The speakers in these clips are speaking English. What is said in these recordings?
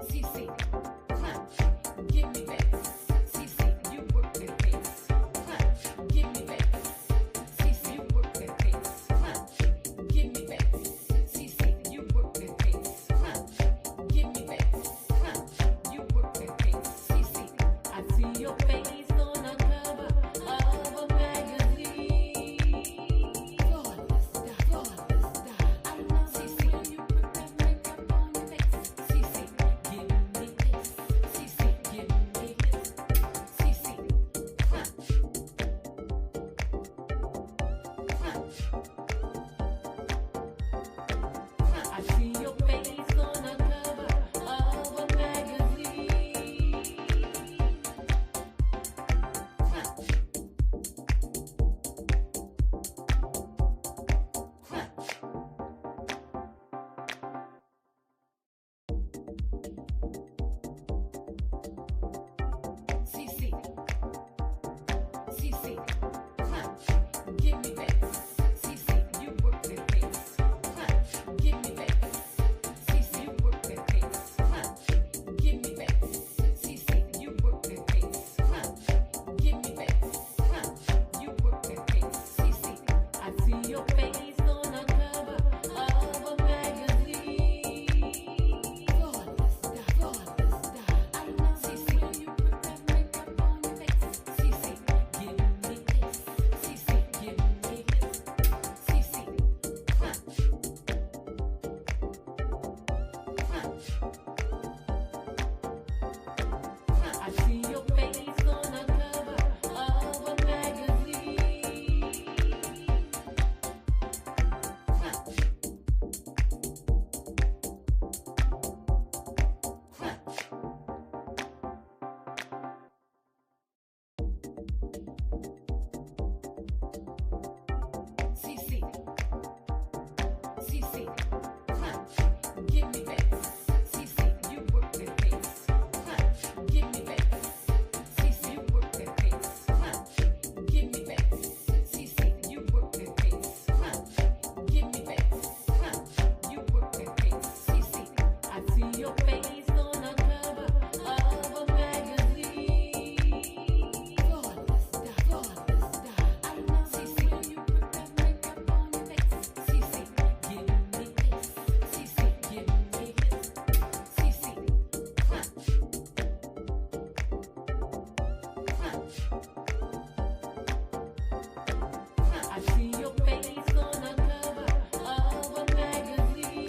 CeeCee, give me back. CeeCee, you work that pace. Give me back. CeeCee, you work that pace. Give me back. CeeCee, you work that pace. Give me back. You work that pace. CeeCee, I see your face on the cover of a magazine. Flawless style. I love CeeCee when you put that makeup on your face. CeeCee, give me this. CeeCee, give me this. CeeCee, I see your face on the cover of a magazine. CeeCee, CeeCee, give me back. CeeCee, you work that pace. Give me back. CeeCee, you work that pace. Give me back. CeeCee, you work that pace. Give me back. You work that pace. CeeCee, I see your face on the cover of a magazine. Flawless style. I love CeeCee when you put that makeup on your face. CeeCee, give me this. CeeCee, give me this. CeeCee, I see your face on the cover of a magazine. CeeCee, CeeCee, give me back. CeeCee, you work that pace. Give me back. CeeCee, you work that pace. Give me back. CeeCee, you work that pace. Give me back. CeeCee, you work that pace. CeeCee, I see your face on the cover of a magazine. Flawless style. I love CeeCee when you put that makeup on your face. CeeCee, give me this. CeeCee, give me this. CeeCee, I see your face on the cover of a magazine.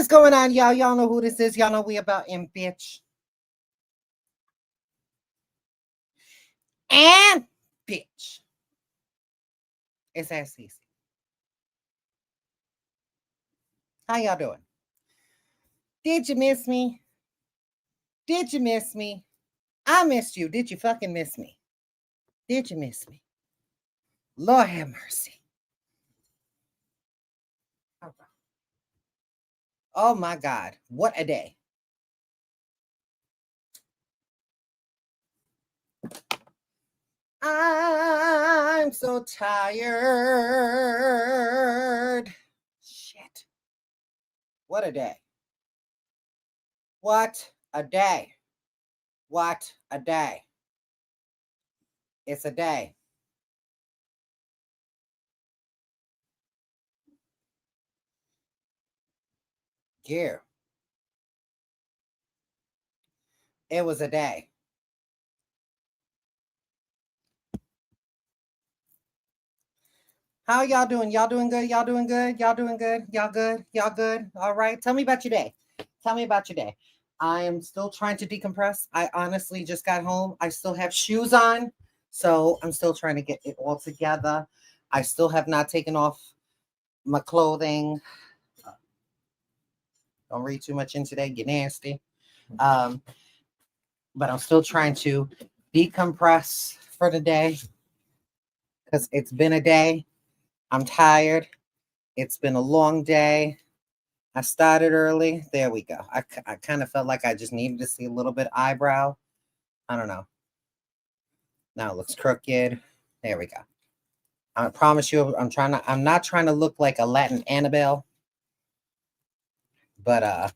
is going on, y'all? Y'all know who this is. Y'all know we about in bitch. And bitch. It's Ask CeeCee. How y'all doing? Did you miss me? Did you miss me? I missed you. Did you fucking miss me? Did you miss me? Lord have mercy. Oh my God. What a day. I'm so tired. Shit. What a day. What a day. What a day. It's a day. Yeah. It was a day. How y'all doing? Y'all doing good? Y'all doing good? Y'all doing good? Y'all good? Y'all good? All right. Tell me about your day. Tell me about your day. I am still trying to decompress. I honestly just got home. I still have shoes on. So I'm still trying to get it all together. I still have not taken off my clothing. Don't read too much in today. Get nasty. Um, but I'm still trying to decompress for the day because it's been a day. I'm tired. It's been a long day. I started early. There we go. I kind of felt like I just needed to see a little bit eyebrow. I don't know. Now it looks crooked. There we go. I promise you, I'm not trying to look like a Latin Annabelle. But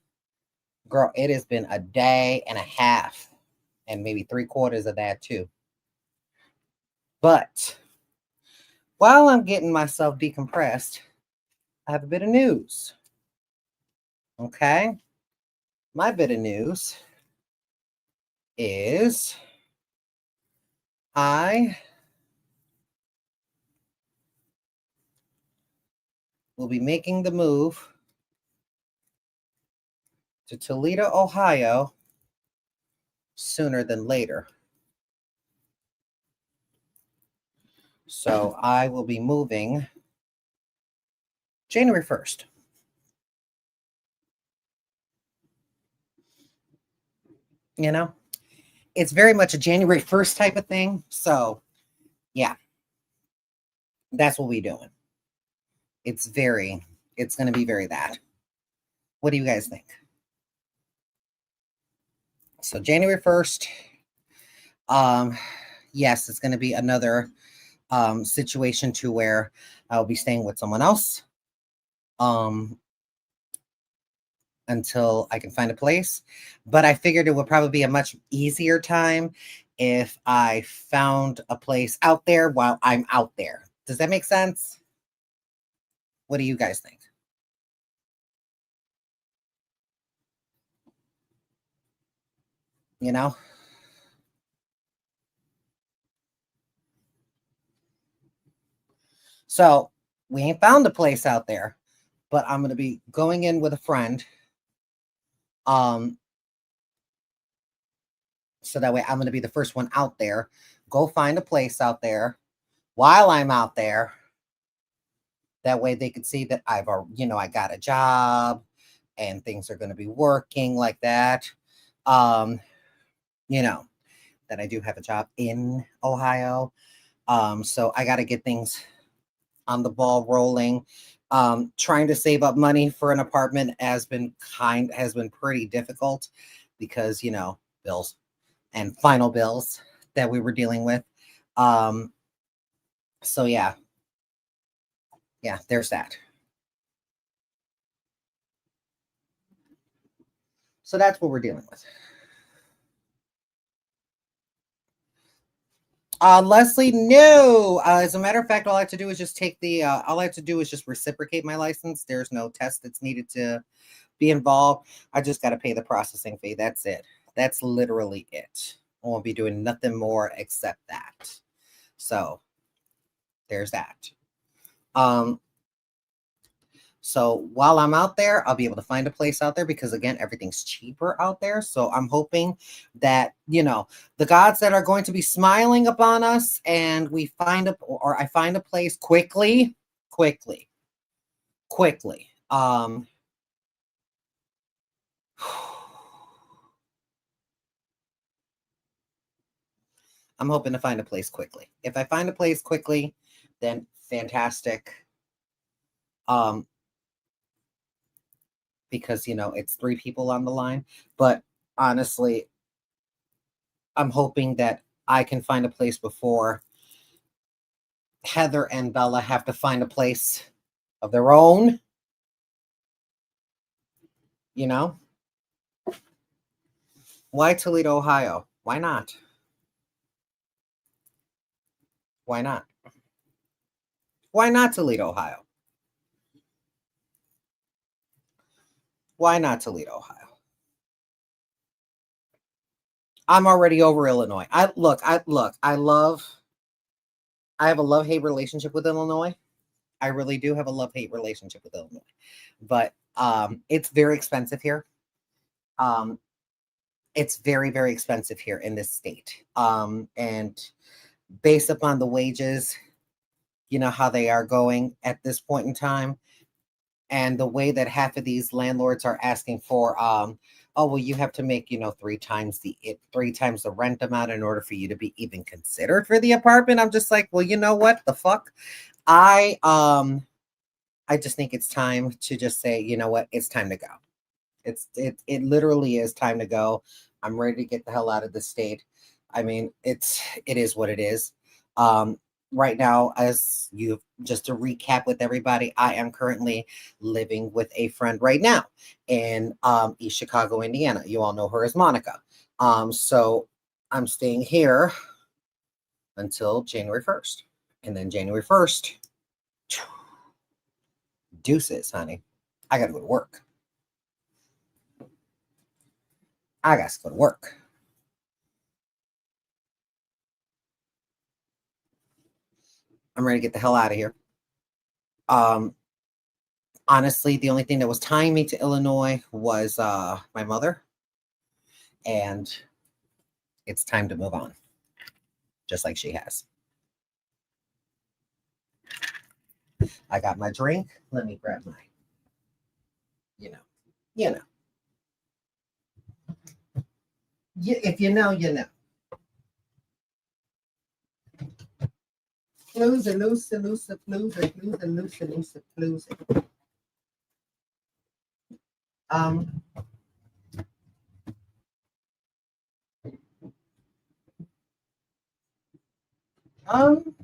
girl, it has been a day and a half, and maybe 3/4 of that too. But while I'm getting myself decompressed, I have a bit of news. Okay. My bit of news is I will be making the move to Toledo, Ohio sooner than later. So I will be moving January 1st. You know, it's very much a January 1st type of thing. So, yeah, that's what we're doing. It's going to be very that. What do you guys think? So, January 1st, yes, it's going to be another situation to where I'll be staying with someone else until I can find a place. But I figured it would probably be a much easier time if I found a place out there while I'm out there. Does that make sense? What do you guys think? You know? So we ain't found a place out there, but I'm going to be going in with a friend. So that way I'm going to be the first one out there. Go find a place out there while I'm out there. That way they could see that I got a job and things are going to be working like that. You know, that I do have a job in Ohio. So I got to get things on the ball rolling. Trying to save up money for an apartment has been pretty difficult because, bills and final bills that we were dealing with. So yeah, there's that. So that's what we're dealing with. Leslie, no. As a matter of fact, all I have to do is just reciprocate my license. There's no test that's needed to be involved. I just got to pay the processing fee. That's it. That's literally it. I won't be doing nothing more except that. So there's that. So while I'm out there, I'll be able to find a place out there because again, everything's cheaper out there. So I'm hoping that, the gods that are going to be smiling upon us and we find or I find a place quickly. I'm hoping to find a place quickly. If I find a place quickly, then fantastic. Because it's three people on the line. But honestly, I'm hoping that I can find a place before Heather and Bella have to find a place of their own. Why Toledo, Ohio? Why not? Why not? Why not Toledo, Ohio? Why not Toledo, Ohio? I'm already over Illinois. I have a love-hate relationship with Illinois. I really do have a love-hate relationship with Illinois. But it's very expensive here. It's very, very expensive here in this state. And based upon the wages, how they are going at this point in time, and the way that half of these landlords are asking for, oh well, you have to make three times the rent amount in order for you to be even considered for the apartment. I'm just like, well, you know what the fuck, I just think it's time to just say, you know what, it's time to go. It literally is time to go. I'm ready to get the hell out of the state. I mean, it is what it is. Right now, just to recap with everybody, I am currently living with a friend right now in East Chicago, Indiana. You all know her as Monica. So I'm staying here until January 1st. And then January 1st, deuces, honey. I got to go to work. I got to go to work. I'm ready to get the hell out of here. Honestly, the only thing that was tying me to Illinois was my mother. And it's time to move on, just like she has. I got my drink. Let me grab my, you know. If you know, you know. Floozy, loosey, loosey, floozy, floozy, loosey, loosey, floozy. Um, um,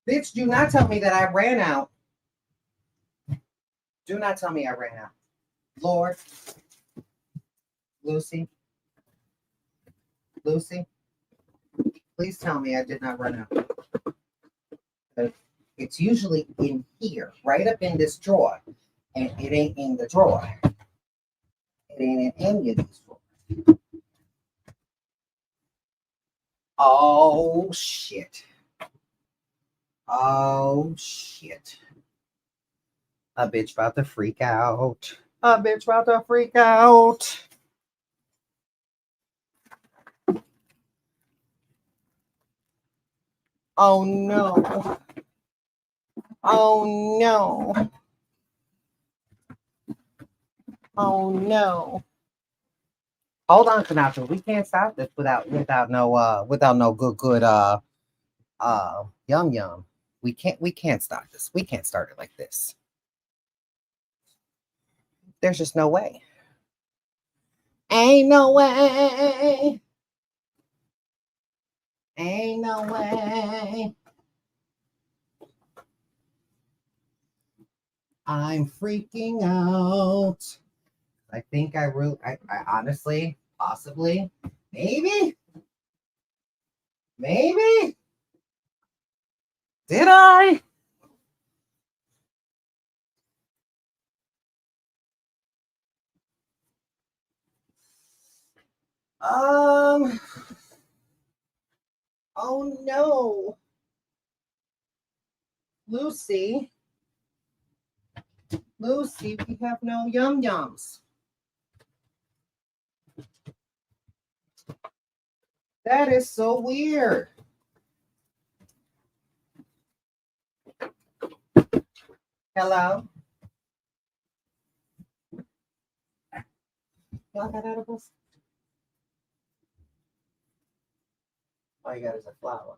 bitch, do not tell me that I ran out. Do not tell me I ran out. Lord, Lucy, please tell me I did not run out. It's usually in here, right up in this drawer, and it ain't in the drawer. It ain't in any of these drawers. Oh shit. Oh shit. A bitch about to freak out. A bitch about to freak out. Oh no. Oh no. Oh no. Hold on, Sinatra. We can't stop this without no good yum yum. We can't stop this. We can't start it like this. There's just no way. Ain't no way. Ain't no way. I'm freaking out. I think I honestly, possibly, maybe. Did I? Um, Oh no. Lucy, we have no yum yums. That is so weird. Hello? Y'all got edibles? All you got is a flower.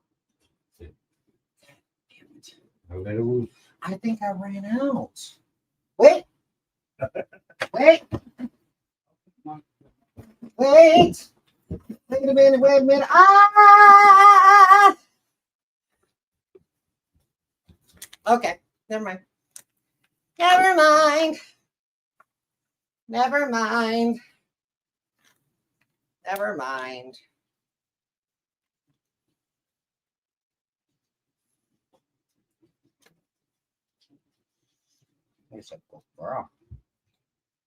Damn it. I think I ran out. Wait. Wait. Wait. Wait a minute. Wait a minute. Ah! Okay. Never mind. Never mind. Never mind. Never mind. Here's a good girl.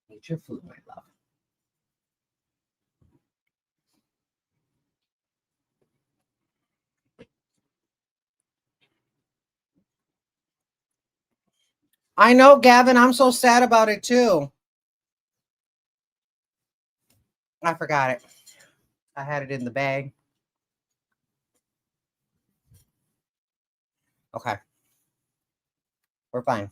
Eat your food, my love. I know, Gavin. I'm so sad about it too. I forgot it. I had it in the bag. Okay. We're fine.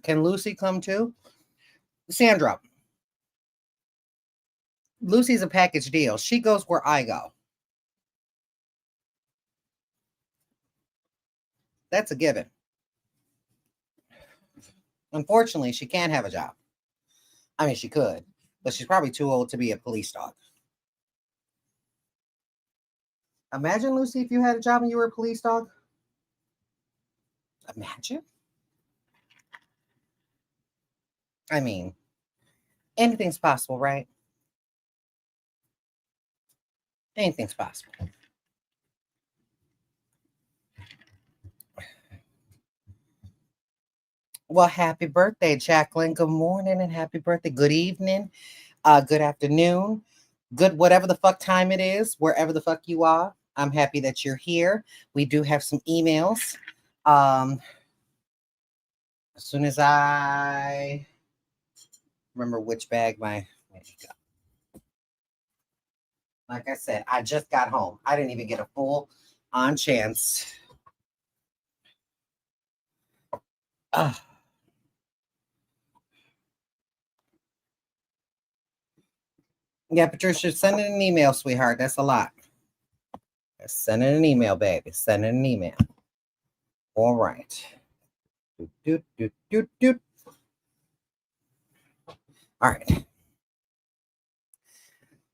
Can Lucy come too? Sandra. Lucy's a package deal. She goes where I go. That's a given. Unfortunately, she can't have a job. I mean, she could, but she's probably too old to be a police dog. Imagine, Lucy, if you had a job and you were a police dog. Imagine. I mean, anything's possible, right? Anything's possible. Well, happy birthday, Jacqueline. Good morning and happy birthday. Good evening. Good afternoon. Good whatever the fuck time it is, wherever the fuck you are. I'm happy that you're here. We do have some emails. As soon as I remember which bag my like I said, I just got home. I didn't even get a full on chance. Yeah, Patricia, send it an email, sweetheart. That's a lot. Send it an email, baby. Send it an email. All right. All right.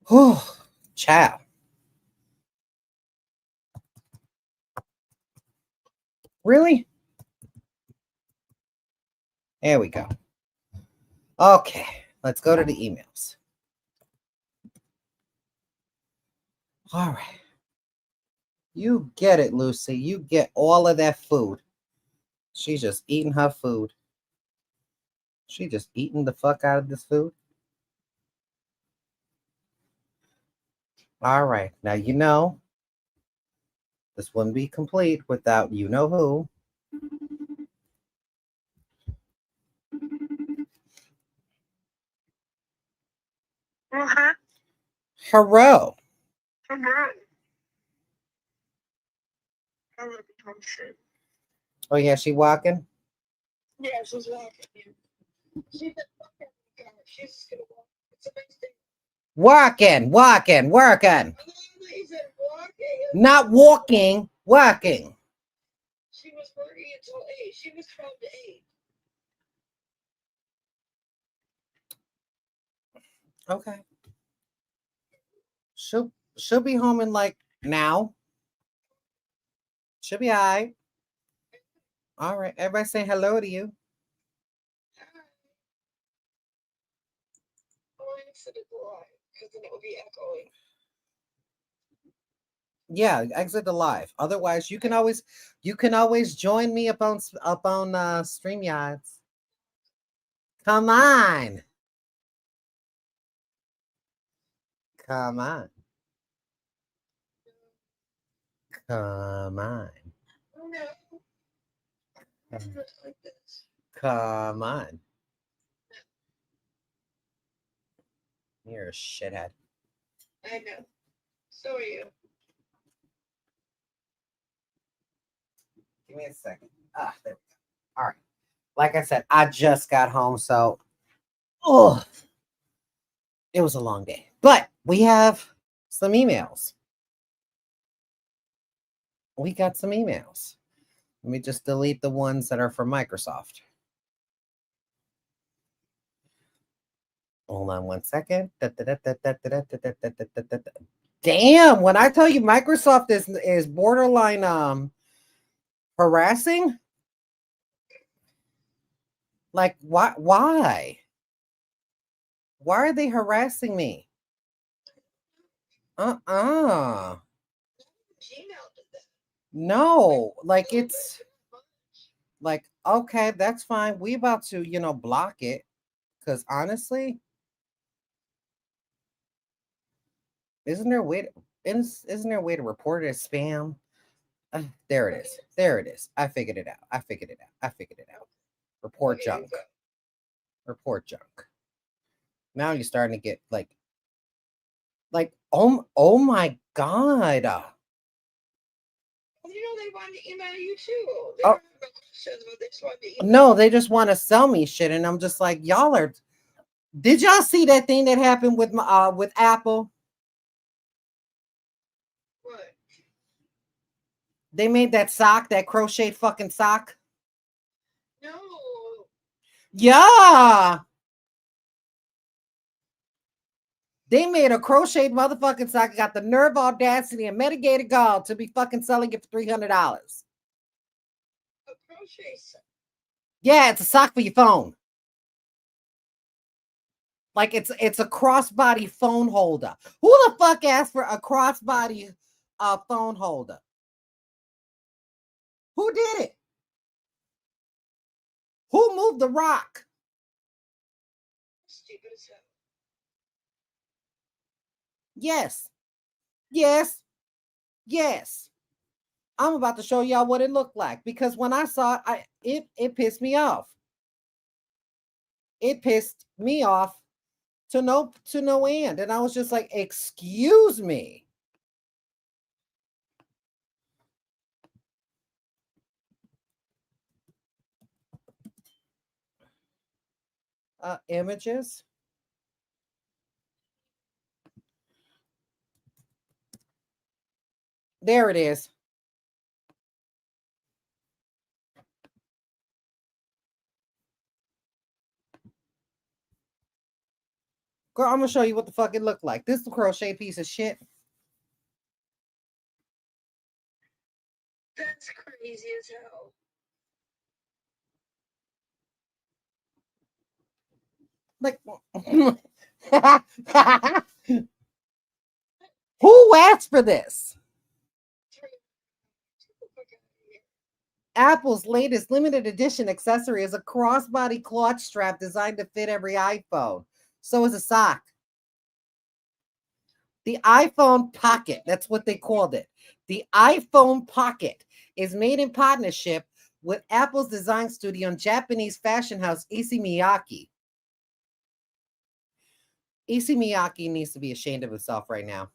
Whew, child. Really? There we go. Okay, let's go to the emails. All right. You get it, Lucy. You get all of that food. She's just eating her food. She just eating the fuck out of this food. All right. Now, you know, this wouldn't be complete without you know who. Hello. Oh, yeah, she walking? Yeah, she's walking. She's gonna walk. It's a nice thing. Walking. Walking. Not walking, walking. She was working until 8. She was 12 to 8. Okay. She'll be home in like now. She'll be all right. All right. Everybody say hello to you. Oh, I exited the line because then it would be echoing. Yeah, exit the live. Otherwise, you can always join me up on StreamYards. Come on. Come on. Come on. Oh no. I don't do it like this. Come on. You're a shithead. I know. So are you. Give me a second. Ah, there we go. All right. Like I said, I just got home, so it was a long day. But we have some emails. We got some emails. Let me just delete the ones that are from Microsoft. Hold on one second. Damn, when I tell you Microsoft is borderline harassing, like why are they harassing me? Gmail did that. No, like So it's like, okay, that's fine. We about to, block it. Because honestly, isn't there a way to isn't there a way to report it as spam? There it is. There it is. I figured it out. I figured it out. Report Okay, junk. Report junk. Now you're starting to get like oh my god. Well, they wanted to email you too. They Oh. don't have no questions, but they just wanted to email. No, they just want to sell me shit, and I'm just like, y'all are. Did y'all see that thing that happened with with Apple? What? They made that sock, that crochet fucking sock. No. Yeah. They made a crocheted motherfucking sock. Got the nerve, audacity, and mitigated gall to be fucking selling it for $300. A crochet sock. Yeah, it's a sock for your phone. Like it's a crossbody phone holder. Who the fuck asked for a crossbody phone holder? Who did it? Who moved the rock? Stupid as hell. Yes. Yes. Yes. I'm about to show y'all what it looked like because when I saw it, it pissed me off. It pissed me off to no end. And I was just like, excuse me. Images. There it is. Girl, I'm gonna show you what the fuck it looked like. This is the crochet piece of shit. That's crazy as hell. Like, who asked for this? Apple's latest limited edition accessory is a crossbody cloth strap designed to fit every iPhone. So is a sock. The iPhone Pocket, that's what they called it. The iPhone Pocket is made in partnership with Apple's design studio and Japanese fashion house Issey Miyake. Issey Miyake needs to be ashamed of himself right now.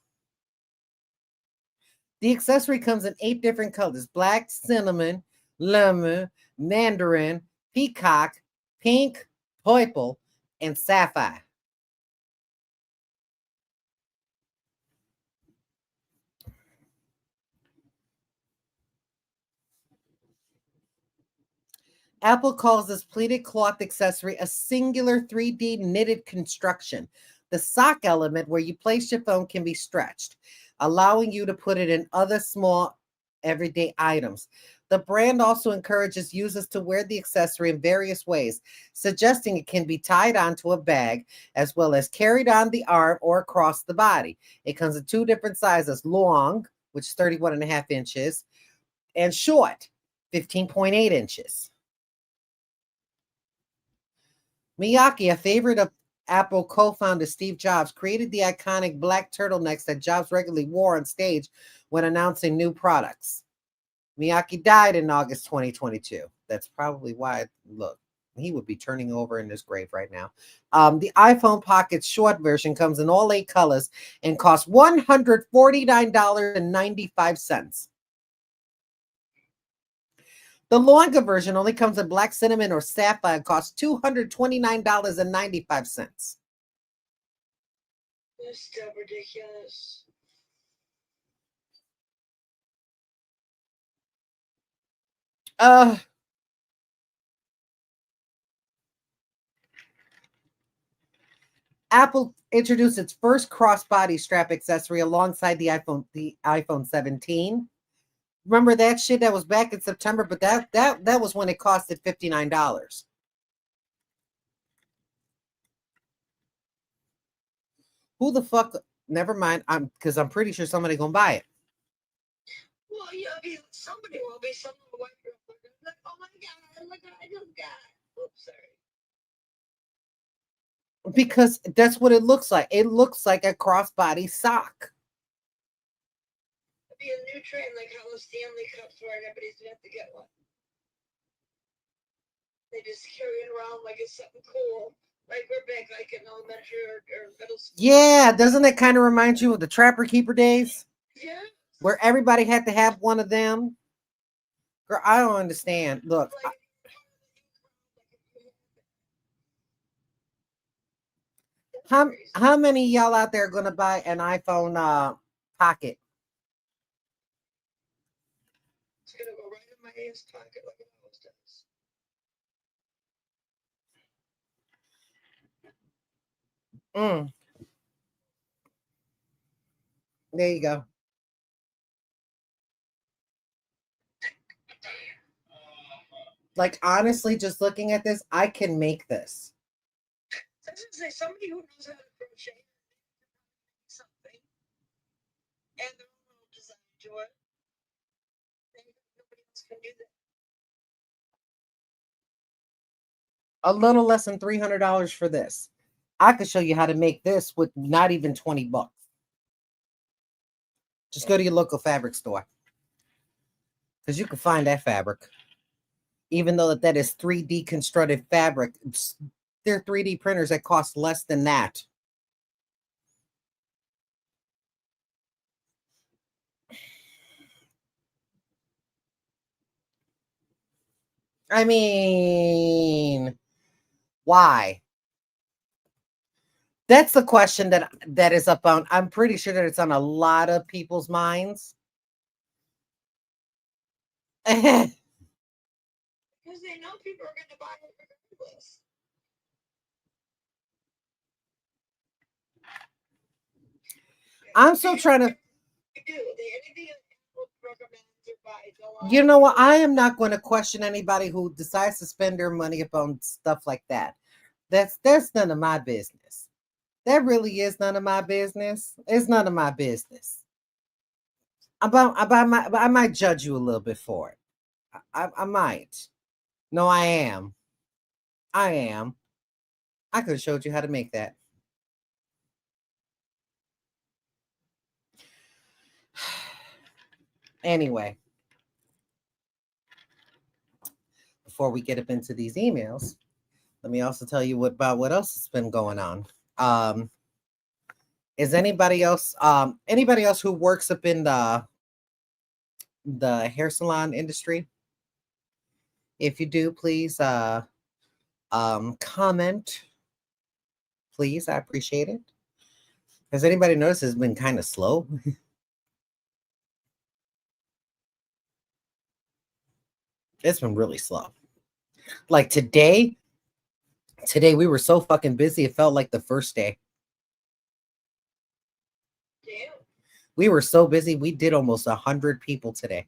The accessory comes in 8 different colors: black, cinnamon, lemon, mandarin, peacock, pink, purple, and sapphire. Apple calls this pleated cloth accessory a singular 3D knitted construction. The sock element where you place your phone can be stretched, allowing you to put it in other small everyday items. The brand also encourages users to wear the accessory in various ways, suggesting it can be tied onto a bag as well as carried on the arm or across the body. It comes in 2 different sizes: long, which is 31.5 inches, and short, 15.8 inches. Miyake, a favorite of Apple co-founder Steve Jobs created the iconic black turtlenecks that Jobs regularly wore on stage when announcing new products. Miyake died in August 2022. That's probably why, look, he would be turning over in his grave right now. The iPhone Pocket short version comes in all 8 colors and costs $149.95. The longer version only comes in black cinnamon or sapphire and costs $229.95. That's still ridiculous. Apple introduced its first crossbody strap accessory alongside the iPhone 17. Remember that shit that was back in September, but that was when it costed $59. Who the fuck? Never mind. Because I'm pretty sure somebody gonna buy it. Well, yeah, I mean, somebody will be some white girl like, oh my god, look what I just got. Oops, sorry. Because that's what it looks like. It looks like a crossbody sock. It'd be a new trend, like how the Stanley Cups were, and everybody's gonna have to get one. They just carry it around like it's something cool. Like we're back, like in elementary or middle school. Yeah, doesn't it kind of remind you of the Trapper Keeper days? Yeah. Where everybody had to have one of them? Girl, I don't understand. Look, how many of y'all out there are going to buy an iPhone Pocket? It's going to go right in my ass pocket like it always does. There you go. Like, honestly, just looking at this, I can make this. I was gonna say, somebody who knows how to crochet something and their own little design to it. Nobody else can do that. A little less than $300 for this. I could show you how to make this with not even $20. Just go to your local fabric store. Because you can find that fabric. Even though that is 3D constructed fabric, there are 3D printers that cost less than that. I mean, why? That's the question that is up on. I'm pretty sure that it's on a lot of people's minds. Because they know people are going to buy it regardless. I'm still trying to. Anything you know what? I am not going to question anybody who decides to spend their money upon stuff like that. That's none of my business. That really is none of my business. It's none of my business. I might judge you a little bit for it. I might. No, I am. I am. I could have showed you how to make that. Anyway, before we get up into these emails, let me also tell you about what else has been going on. Is anybody else who works up in the hair salon industry? If you do, please comment. Please, I appreciate it. Has anybody noticed it's been kind of slow? It's been really slow. Like today we were so fucking busy, it felt like the first day. Damn. We were so busy, we did almost 100 people today.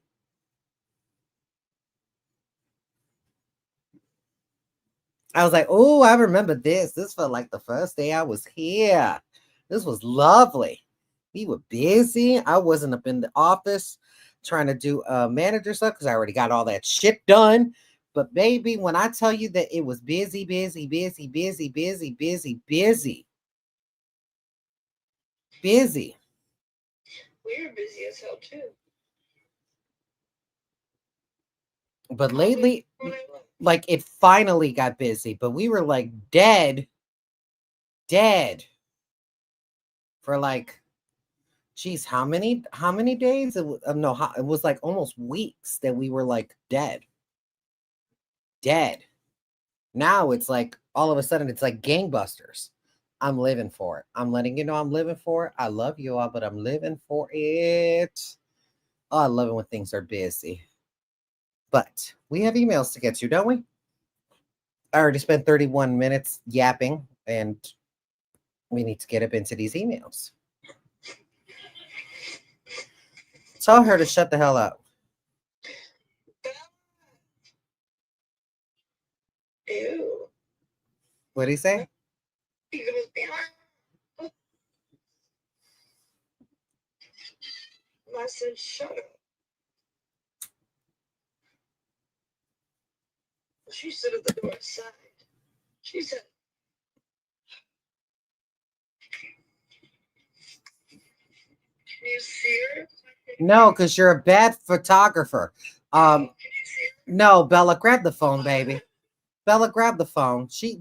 I was like, oh, I remember this. This felt like the first day I was here. This was lovely. We were busy. I wasn't up in the office trying to do manager stuff because I already got all that shit done. But baby, when I tell you that it was busy, busy, busy, busy, busy, busy, busy, busy. We were busy as hell too. But lately, like it finally got busy, but we were like dead for like, geez, how many days? It was, no, it was like almost weeks that we were like dead. Now it's like all of a sudden it's like gangbusters. I'm living for it. I'm letting you know I'm living for it. I love you all, but I'm living for it. Oh, I love it when things are busy. But we have emails to get to, don't we? I already spent 31 minutes yapping, and we need to get up into these emails. Tell her to shut the hell up. Ew. What did he say? He goes behind. I said, shut up. She stood at the door outside. She said, can you see her? No, because you're a bad photographer. Can you see her? No, Bella, grab the phone, baby. Bella, grab the phone. She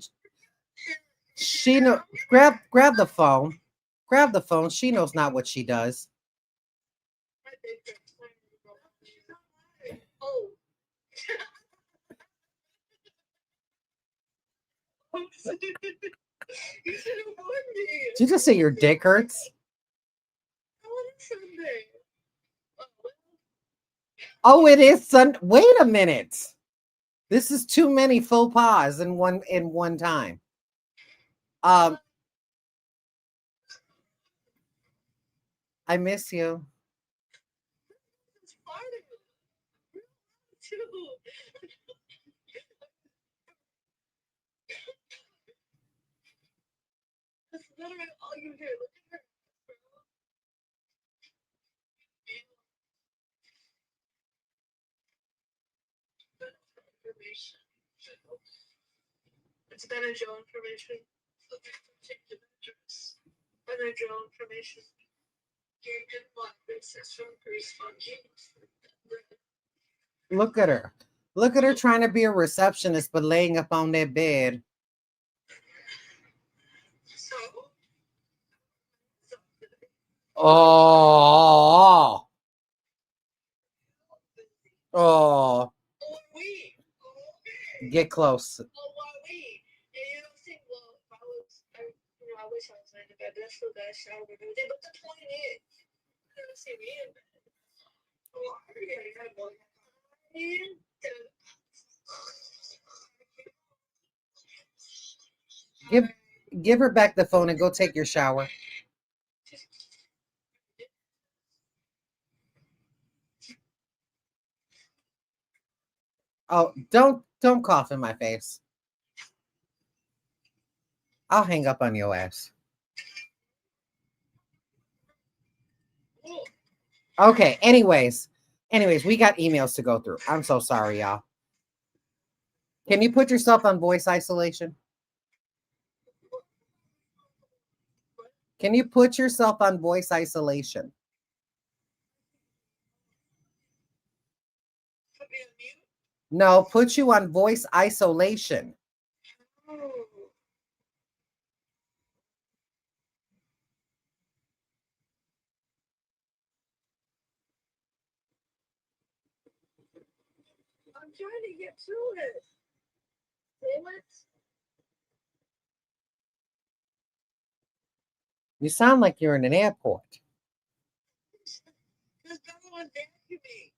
know grab the phone. Grab the phone. She knows not what she does. Oh. You should have warned me. Did you just say your dick hurts? I want it Sunday. Oh, it is Sun. Wait a minute. This is too many faux pas in one time. I miss you. It's part of it. Too. That's literally all you hear. Look at her. Information. It's Benadryl information. Change the address. Benadryl information. Gain good blood basis from responding. Look at her. Look at her trying to be a receptionist, but laying up on that bed. So. Oh. Oh. We. Okay. Get close. Well, why we? And you don't think, well, if I was, I wish I was in the bed, but I still got a shower and everything. But the point is, you don't see me in bed. Well, I already had one. And Give her back the phone and go take your shower. Oh, don't cough in my face. I'll hang up on your ass. Okay, anyways, we got emails to go through. I'm so sorry, y'all. Can you put yourself on voice isolation? Can you put yourself on voice isolation? put me on mute. No, put you on voice isolation. Oh. I'm trying to get to it. Damn it. You sound like you're in an airport. Because Bella was vacuuming.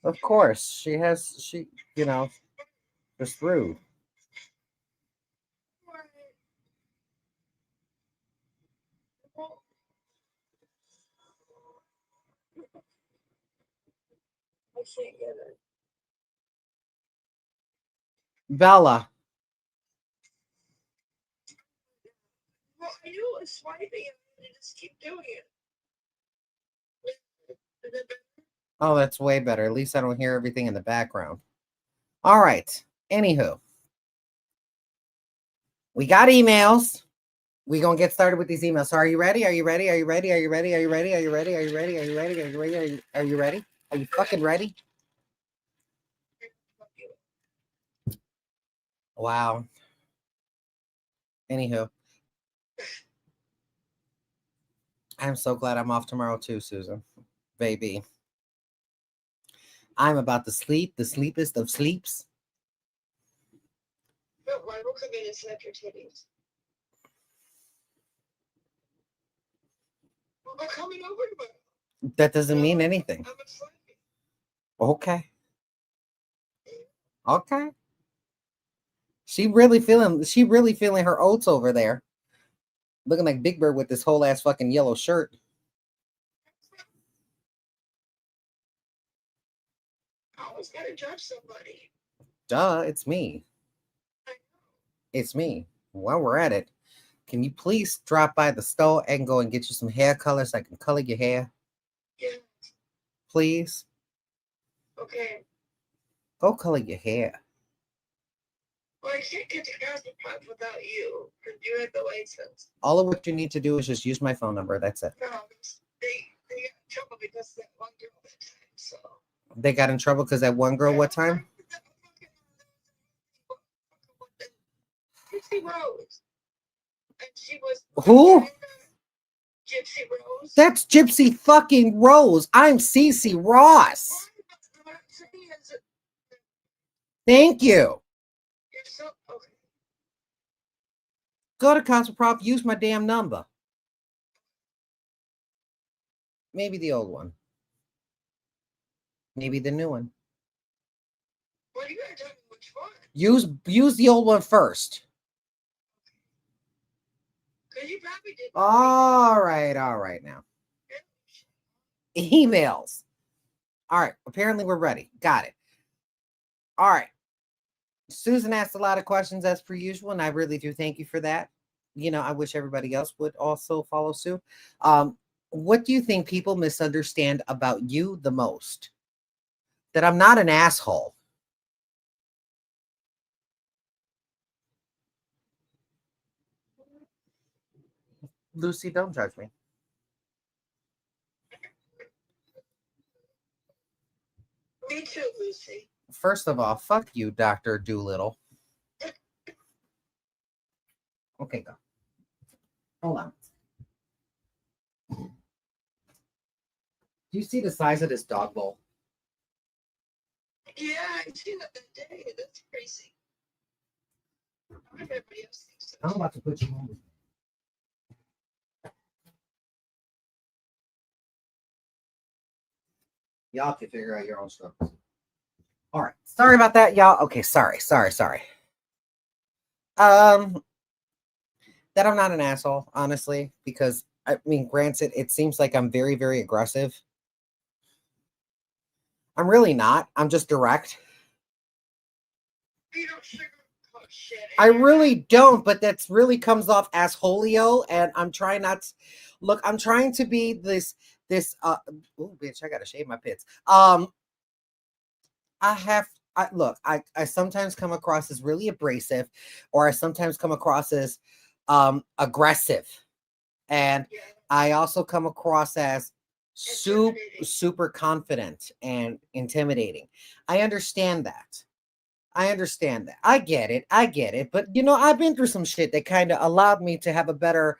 Of course, she, just rude. I can't get it. Bella, Well, I knew it was swiping and you just keep doing it. Is it better? oh, that's way better. At least I don't hear everything in the background. All right. Anywho, we got emails. We're gonna get started with these emails. So are you ready? Are you ready? Are you ready? Are you ready? Are you ready? Are you ready? Are you ready? Are you ready? Are you ready? Are you ready? Are you fucking ready? Wow. Anywho, I'm so glad I'm off tomorrow too, Susan. Baby. I'm about to sleep, the sleepest of sleeps. No, why will come in and snap your titties? Well, I'm coming over tomorrow. That doesn't mean anything. I'm a slave. Okay. Okay. She really feeling her oats over there. Looking like Big Bird with this whole ass fucking yellow shirt. I always gotta judge somebody. Duh, it's me. It's me. While we're at it, can you please drop by the store and go and get you some hair color so I can color your hair? Yeah. Please? Okay. Go color your hair. Well, I can't get to Cosmopolitan without you, because you had the license. All of what you need to do is just use my phone number. That's it. No, they got in trouble because that one girl that time, so. They got in trouble because that one girl, what time? Gypsy Rose. And she was. Who? Gypsy Rose. That's Gypsy fucking Rose. I'm CeeCee Ross. Thank you. You're so okay. Go to Cosmoprop, use my damn number. Maybe the old one. Maybe the new one. Well, you gotta tell me which one. Use the old one first. Because you probably did. All right now. Emails. All right, apparently we're ready. Got it. All right. Susan asked a lot of questions as per usual, and I really do thank you for that. You know, I wish everybody else would also follow suit. What do you think people misunderstand about you the most? That I'm not an asshole. Lucy, don't judge me. Me too, Lucy. First of all, fuck you, Dr. Doolittle. Okay, go. Hold on. Do you see the size of this dog bowl? Yeah, I seen that day. That's crazy. Everybody else thinks so. I'm about to put you on. Y'all can figure out your own struggles. All right. Sorry about that, y'all. Okay, sorry. That I'm not an asshole, honestly, because I mean, granted, it seems like I'm very, very aggressive. I'm really not. I'm just direct. You don't sugarcoat shit. I really don't, but that's really comes off as holio, and I'm trying not to look. I'm trying to be this. Oh, bitch, I gotta shave my pits. I sometimes come across as really abrasive, or I sometimes come across as aggressive, and Yeah. I also come across as super confident and intimidating. I understand that. I get it. But you know, I've been through some shit that kind of allowed me to have a better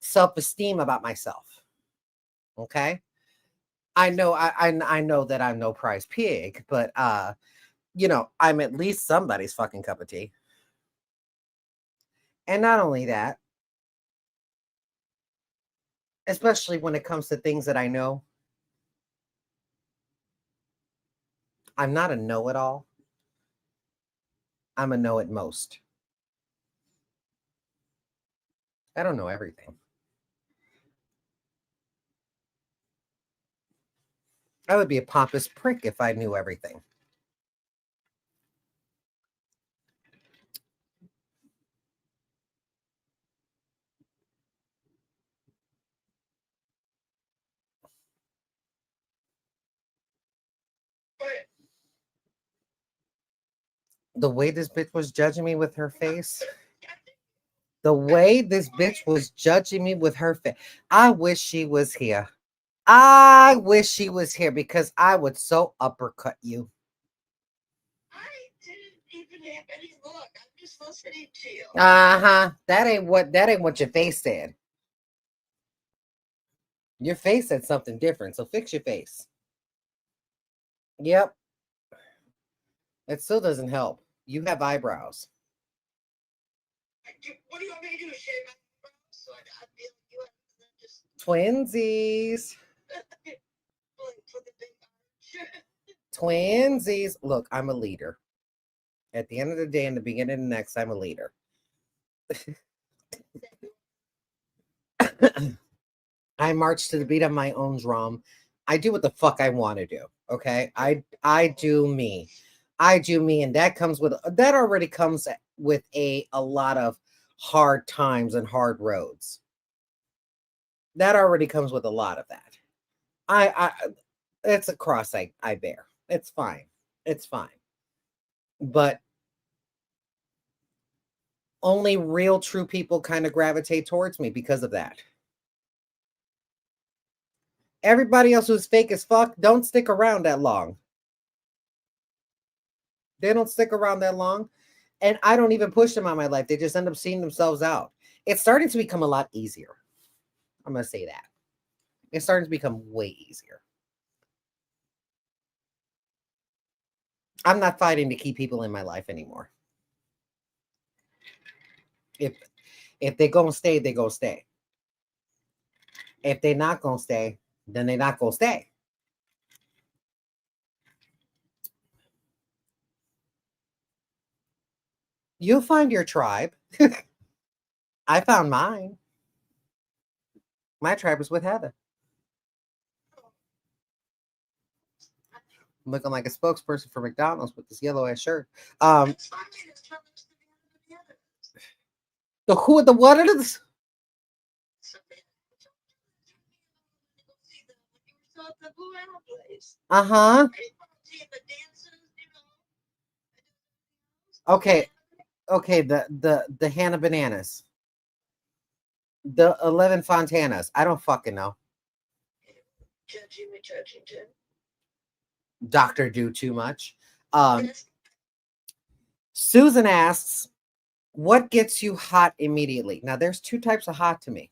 self-esteem about myself. Okay. I know I know that I'm no prize pig, but you know, I'm at least somebody's fucking cup of tea. And not only that, especially when it comes to things that I know, I'm not a know-it-all. I'm a know it most. I don't know everything. I would be a pompous prick if I knew everything. But The way this bitch was judging me with her face. The way this bitch was judging me with her face. I wish she was here. I wish she was here because I would so uppercut you. I didn't even have any look. I'm just listening to you. Uh-huh. That ain't what your face said. Your face said something different. So fix your face. Yep. It still doesn't help. You have eyebrows. What do you want me to do? Shave my eyebrows? So I'd be like you and then just Twinsies. put the big arch. Twinsies. Look, I'm a leader. At the end of the day, in the beginning of the next, I'm a leader. I march to the beat of my own drum. I do what the fuck I want to do. Okay. I do me. I do me. And that already comes with a lot of hard times and hard roads. That already comes with a lot of that. I it's a cross I bear. It's fine. It's fine. But only real true people kind of gravitate towards me because of that. Everybody else who's fake as fuck don't stick around that long. They don't stick around that long. And I don't even push them out of my life. They just end up seeing themselves out. It's starting to become a lot easier. I'm going to say that. It's starting to become way easier. I'm not fighting to keep people in my life anymore. If they gonna stay, they gonna stay. If they not gonna stay, then they not gonna stay. You'll find your tribe. I found mine. My tribe was with Heather. I'm looking like a spokesperson for McDonald's with this yellow ass shirt. It's fine. It's telling us to be under the others. The who the what are the So they go see the when you were at the Blue Arrow place. uh-huh. I didn't want to see the dances, you know. Okay, the Hannah Bananas. The 11 Fontanas. I don't fucking know. Judging me, judging Jim. Doctor do too much. Yes. Susan asks, what gets you hot immediately? Now, there's two types of hot to me.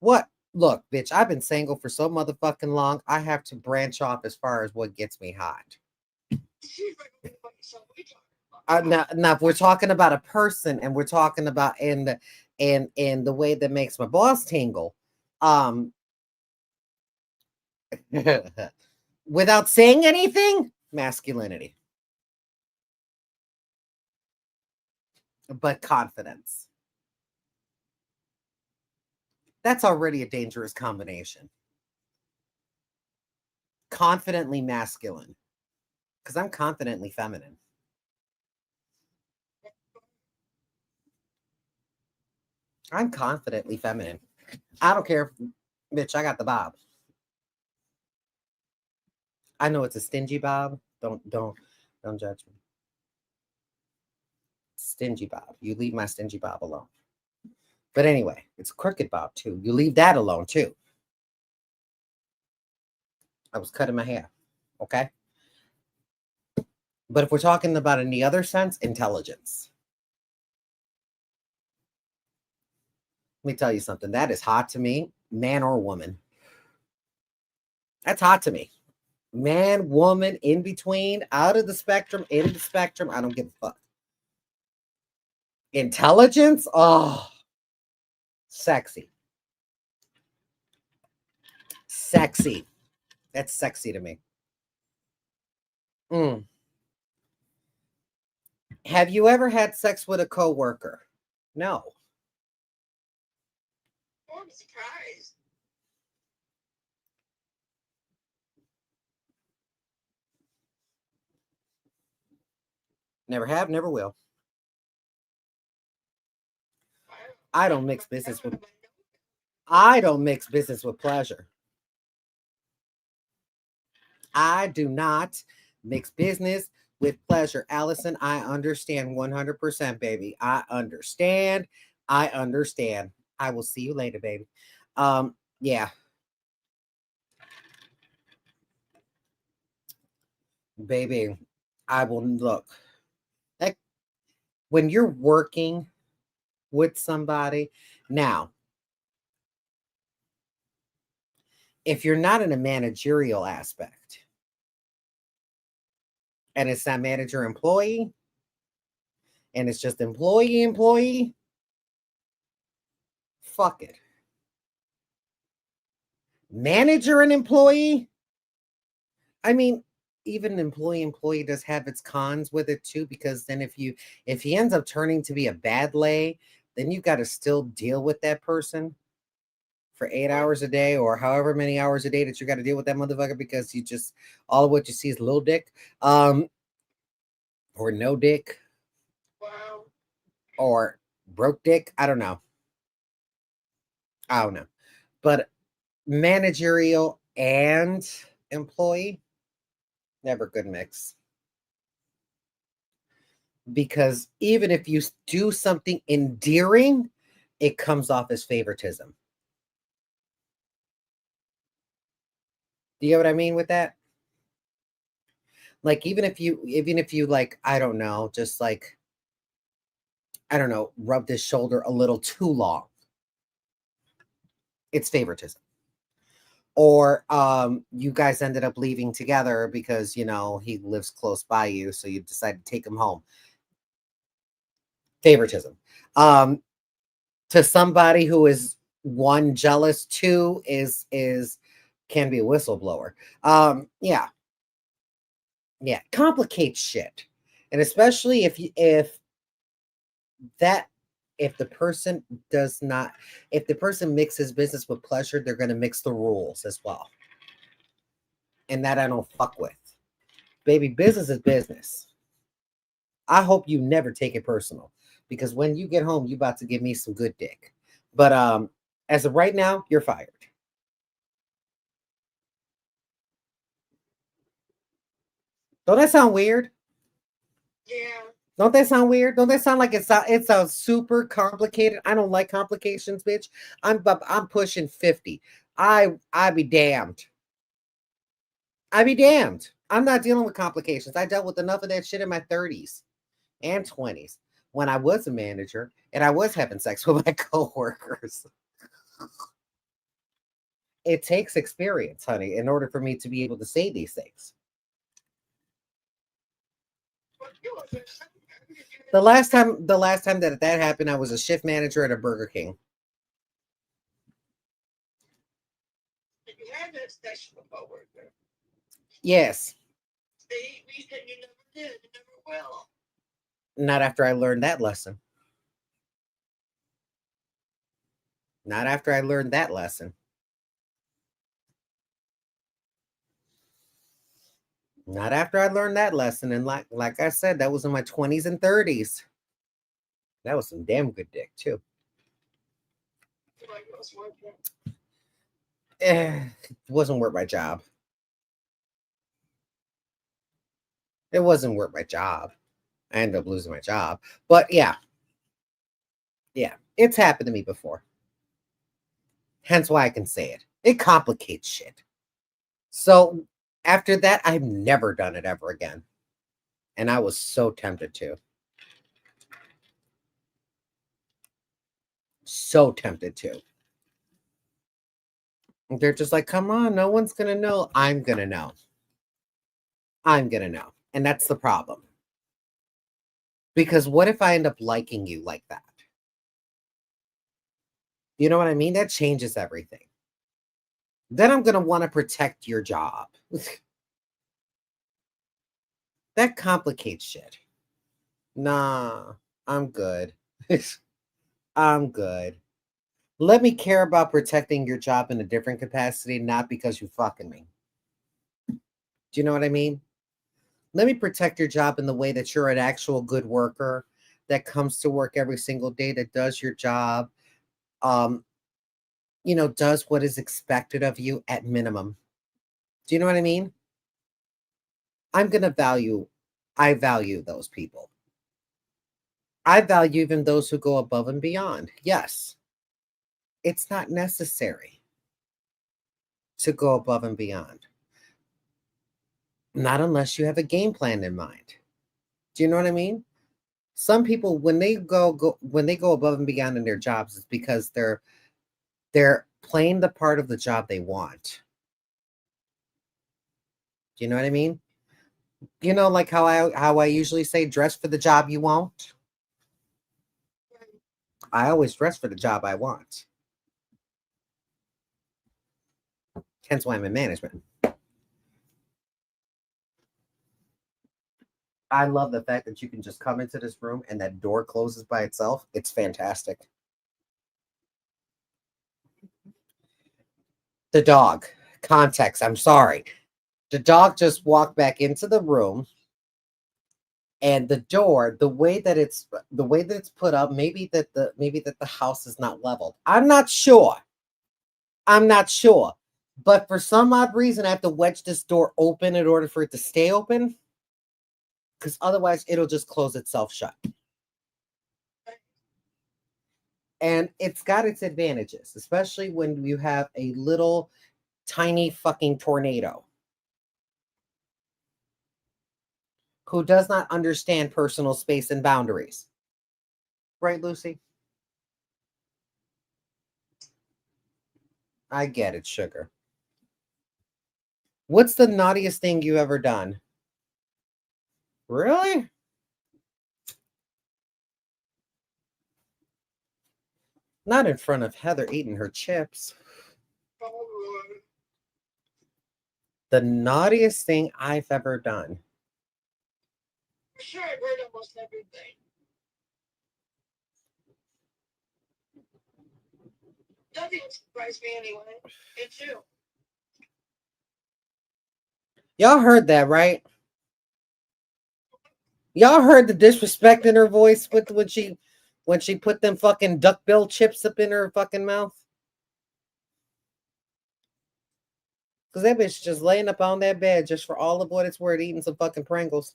What? Look, bitch, I've been single for so motherfucking long. I have to branch off as far as what gets me hot. She's like, what so we talking about? Now, if we're talking about a person and we're talking about in the way that makes my balls tingle, without saying anything, masculinity, but confidence. That's already a dangerous combination. Confidently masculine, because I'm confidently feminine. I'm confidently feminine. I don't care, bitch. I got the bob. I know it's a stingy bob. Don't judge me. Stingy bob. You leave my stingy bob alone. But anyway, it's a crooked bob too. You leave that alone too. I was cutting my hair. Okay. But if we're talking about in the other sense, intelligence. Let me tell you something. That is hot to me, man or woman. That's hot to me. Man, woman, in between, out of the spectrum, in the spectrum. I don't give a fuck. Intelligence? Oh, sexy. Sexy. That's sexy to me. Have you ever had sex with a coworker? No. Oh, I'm surprised. Never have, never will. I don't mix business with pleasure. I do not Mix business with pleasure. Allison, I understand 100%, baby. I understand. I understand. I will see you later, baby. Yeah, baby. I will look. Like when you're working with somebody, now, if you're not in a managerial aspect and it's not manager employee and it's just employee, fuck it. Manager and employee, I mean, even employee does have its cons with it too, because then if he ends up turning to be a bad lay, then you got to still deal with that person for 8 hours a day or however many hours a day that you got to deal with that motherfucker, because you just all of what you see is little dick, or no dick, Wow. or broke dick. I don't know. But managerial and employee, never good mix. Because even if you do something endearing, it comes off as favoritism. Do you get what I mean with that? Like even if you like, I don't know, just like, I don't know, rub this shoulder a little too long, it's favoritism. Or you guys ended up leaving together because he lives close by you, so you decide to take him home. Favoritism. To somebody who is one, jealous, two, is can be a whistleblower. Yeah, complicates shit. And especially that if the person does not, if the person mixes business with pleasure, they're going to mix the rules as well, and that I don't fuck with. Baby, business is business. I hope you never take it personal, because when you get home, you about to give me some good dick. But as of right now, you're fired. Don't that sound weird? Yeah. Don't that sound weird? Don't that sound like it sounds super complicated? I don't like complications, bitch. I'm pushing 50. I be damned. I be damned. I'm not dealing with complications. I dealt with enough of that shit in my 30s and 20s when I was a manager and I was having sex with my coworkers. It takes experience, honey, in order for me to be able to say these things. The last time that happened, I was a shift manager at a Burger King. You had that sexual coworker. Yes. We said you never did, you never will. Not after I learned that lesson. Not after I learned that lesson. Not after I learned that lesson. And like I said, that was in my 20s and 30s. That was some damn good dick, too. It wasn't worth my job. It wasn't worth my job. I ended up losing my job. But yeah, it's happened to me before. Hence why I can say it. It complicates shit. So after that, I've never done it ever again. And I was so tempted to. So tempted to. They're just like, come on, no one's going to know. I'm going to know. I'm going to know. And that's the problem. Because what if I end up liking you like that? You know what I mean? That changes everything. Then I'm going to want to protect your job. That complicates shit. Nah, I'm good. I'm good. Let me care about protecting your job in a different capacity, not because you fucking me. Do you know what I mean? Let me protect your job in the way that you're an actual good worker that comes to work every single day, that does your job, does what is expected of you at minimum. Do you know what I mean? I value those people. I value even those who go above and beyond. Yes, it's not necessary to go above and beyond. Not unless you have a game plan in mind. Do you know what I mean? Some people when they when they go above and beyond in their jobs, it's because they're playing the part of the job they want. Do you know what I mean? You know, like how I usually say, dress for the job you want. I always dress for the job I want. Hence why I'm in management. I love the fact that you can just come into this room and that door closes by itself. It's fantastic. The dog. Context. I'm sorry. The dog just walked back into the room, and the door, the way that it's put up, maybe that the house is not leveled. I'm not sure. But for some odd reason, I have to wedge this door open in order for it to stay open, because otherwise it'll just close itself shut. And it's got its advantages, especially when you have a little tiny fucking tornado who does not understand personal space and boundaries. Right, Lucy? I get it, sugar. What's the naughtiest thing you ever done? Really? Not in front of Heather eating her chips. The naughtiest thing I've ever done. For sure, I've heard almost everything. Nothing would surprise me anyway. It's you. Y'all heard that, right? Y'all heard the disrespect in her voice with when she put them fucking duckbill chips up in her fucking mouth? Because that bitch just laying up on that bed just for all of what it's worth, eating some fucking Pringles.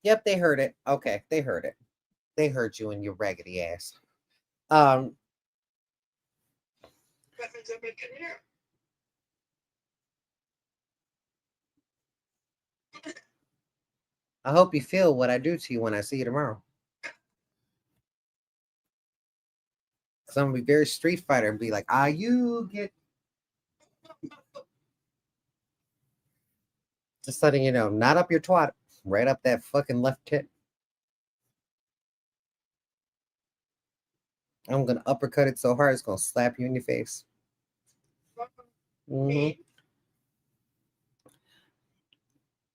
Yep, they heard it. Okay, they heard it. They heard you and your raggedy ass. Weapons are making here. I hope you feel what I do to you when I see you tomorrow. Because I'm gonna be very Street Fighter and be like, you get. Just letting you know, not up your twat, right up that fucking left tit. I'm gonna uppercut it so hard it's gonna slap you in your face. Mm-hmm.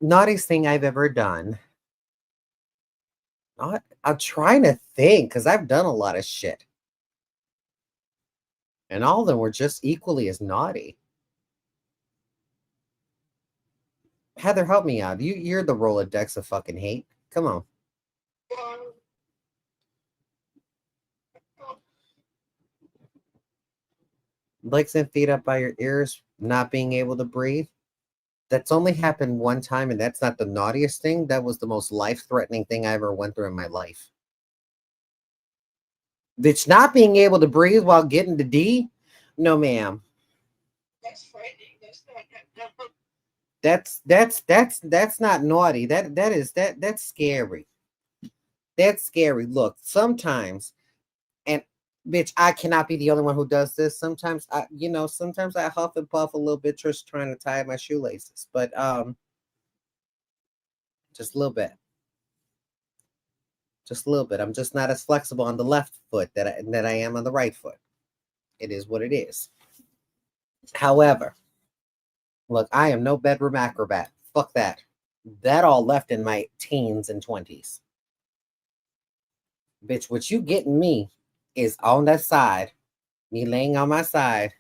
Naughtiest thing I've ever done. I'm trying to think because I've done a lot of shit. And all of them were just equally as naughty. Heather, help me out. You're the Rolodex of fucking hate. Come on. Legs and feet up by your ears, not being able to breathe. That's only happened one time, and that's not the naughtiest thing. That was the most life-threatening thing I ever went through in my life. Bitch, not being able to breathe while getting the D? No, ma'am. That's frightening. That's not. That's not naughty. That's scary. That's scary. Look, sometimes, and bitch, I cannot be the only one who does this. Sometimes sometimes I huff and puff a little bit just trying to tie my shoelaces. But just a little bit. Just a little bit. I'm just not as flexible on the left foot that I am on the right foot. It is what it is. However, look, I am no bedroom acrobat. Fuck that. That all left in my teens and 20s. Bitch, what you getting me is on that side, me laying on my side,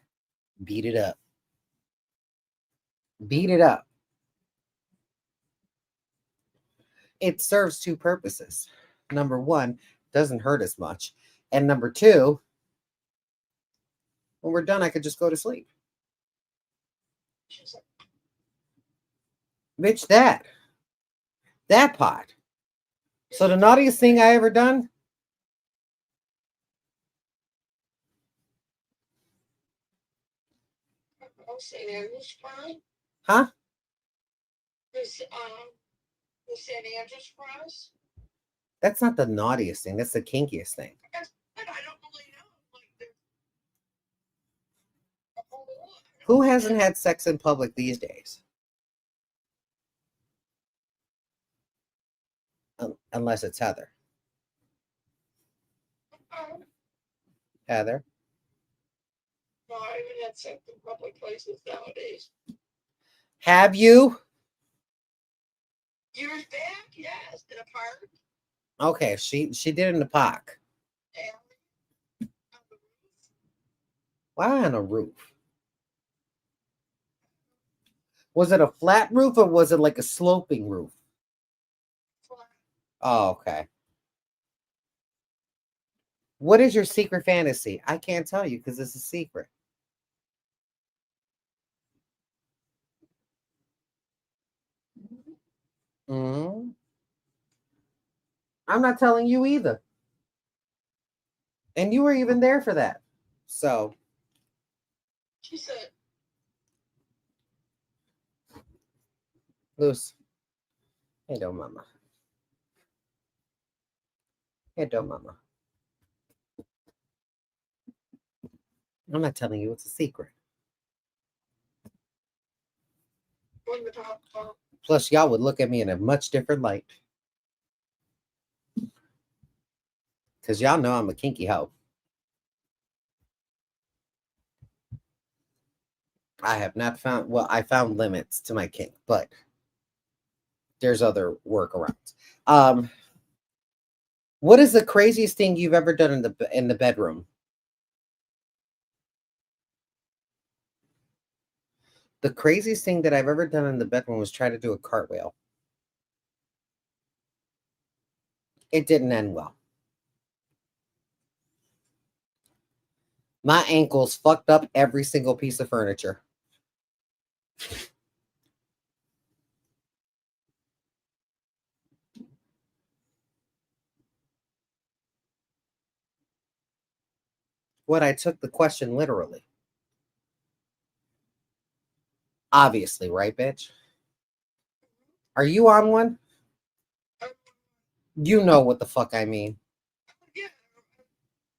beat it up. Beat it up. It serves two purposes. Number one, doesn't hurt as much. And number two, when we're done, I could just go to sleep. She's like, Bitch, that pot. So the naughtiest thing I ever done? oh, St. Andrew's fries? Huh? The St. Andrew's fries? That's not the naughtiest thing. That's the kinkiest thing. And I don't really know. Like, they're a whole lot. Who hasn't had sex in public these days? Unless it's Heather. Oh, Heather? no, I haven't had sex in public places nowadays. Have you? Years back, yes, in a park. Okay, she did it in the park. And on the roof. Why on a roof? Was it a flat roof or was it like a sloping roof? Flat. Oh, okay. What is your secret fantasy? I can't tell you because it's a secret. Hmm. I'm not telling you either. And you were even there for that. So, She said, Luce. Hey, do mama. Hey, do mama. I'm not telling you. It's a secret. going to talk about. Plus, y'all would look at me in a much different light. Because y'all know I'm a kinky hoe. I have not found, well, I found limits to my kink, but there's other workarounds. What is the craziest thing you've ever done in the bedroom? The craziest thing that I've ever done in the bedroom was try to do a cartwheel. It didn't end well. My ankles fucked up every single piece of furniture. What, I took the question literally. Obviously, right, bitch? Are you on one? You know what the fuck I mean. Yeah.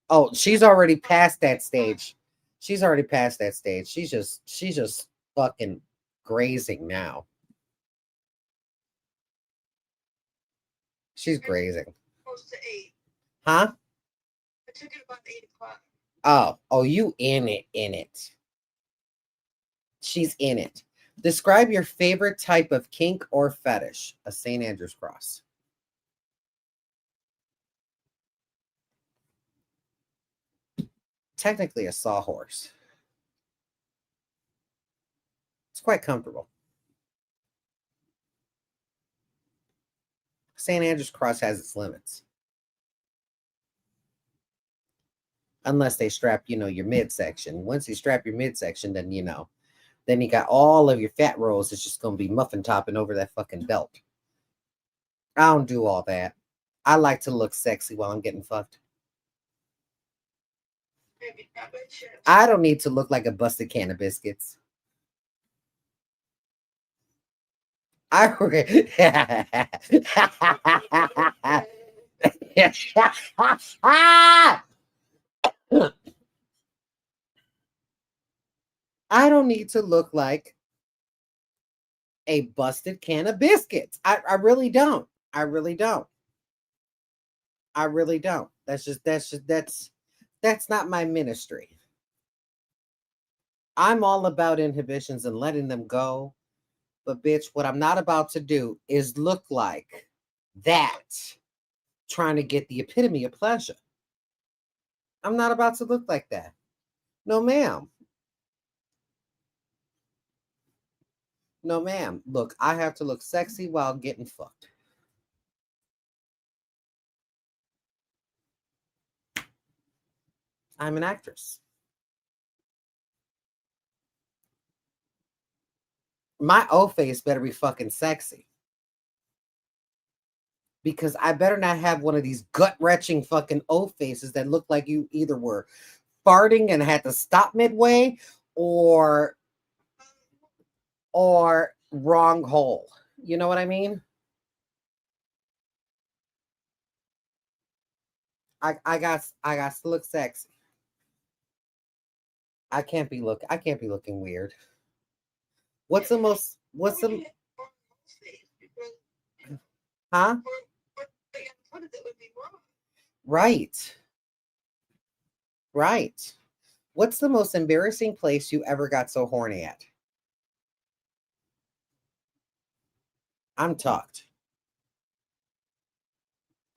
Oh, she's already past that stage. She's already past that stage. She's just fucking grazing now. She's grazing. Close to 8. Huh? I took it about 8 o'clock. Oh, you in it. She's in it. Describe your favorite type of kink or fetish. A St. Andrew's cross. Technically a sawhorse. It's quite comfortable. St. Andrew's cross has its limits. Unless they strap, your midsection. Once they strap your midsection, then then you got all of your fat rolls. It's just going to be muffin topping over that fucking belt. I don't do all that. I like to look sexy while I'm getting fucked. Maybe not by chance. I don't need to look like a busted can of biscuits. I don't need to look like a busted can of biscuits. I really don't. I really don't. I really don't. That's not my ministry. I'm all about inhibitions and letting them go. But bitch, what I'm not about to do is look like that, trying to get the epitome of pleasure. I'm not about to look like that. No, ma'am. No, ma'am. Look, I have to look sexy while getting fucked. I'm an actress. My O face better be fucking sexy. Because I better not have one of these gut wrenching fucking O faces that look like you either were farting and had to stop midway or wrong hole. You know what I mean? I got to look sexy. I can't be looking weird. What's the most what's the huh? Right. Right. What's the most embarrassing place you ever got so horny at? I'm tucked.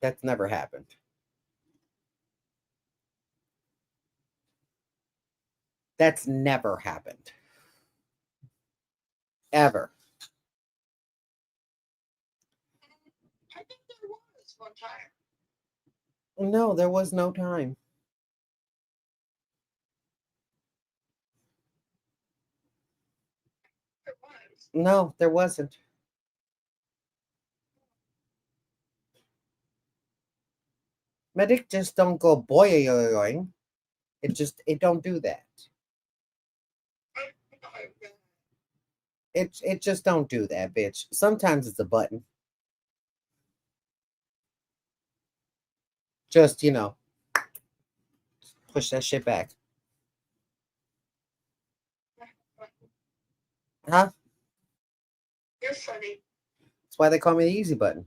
That's never happened. That's never happened. Ever. I think there was one time. No, there was no time. There was. No, there wasn't. My dick just don't go boing. It don't do that. It just don't do that, bitch. Sometimes it's a button. Just, push that shit back. Huh? You're funny. That's why they call me the easy button.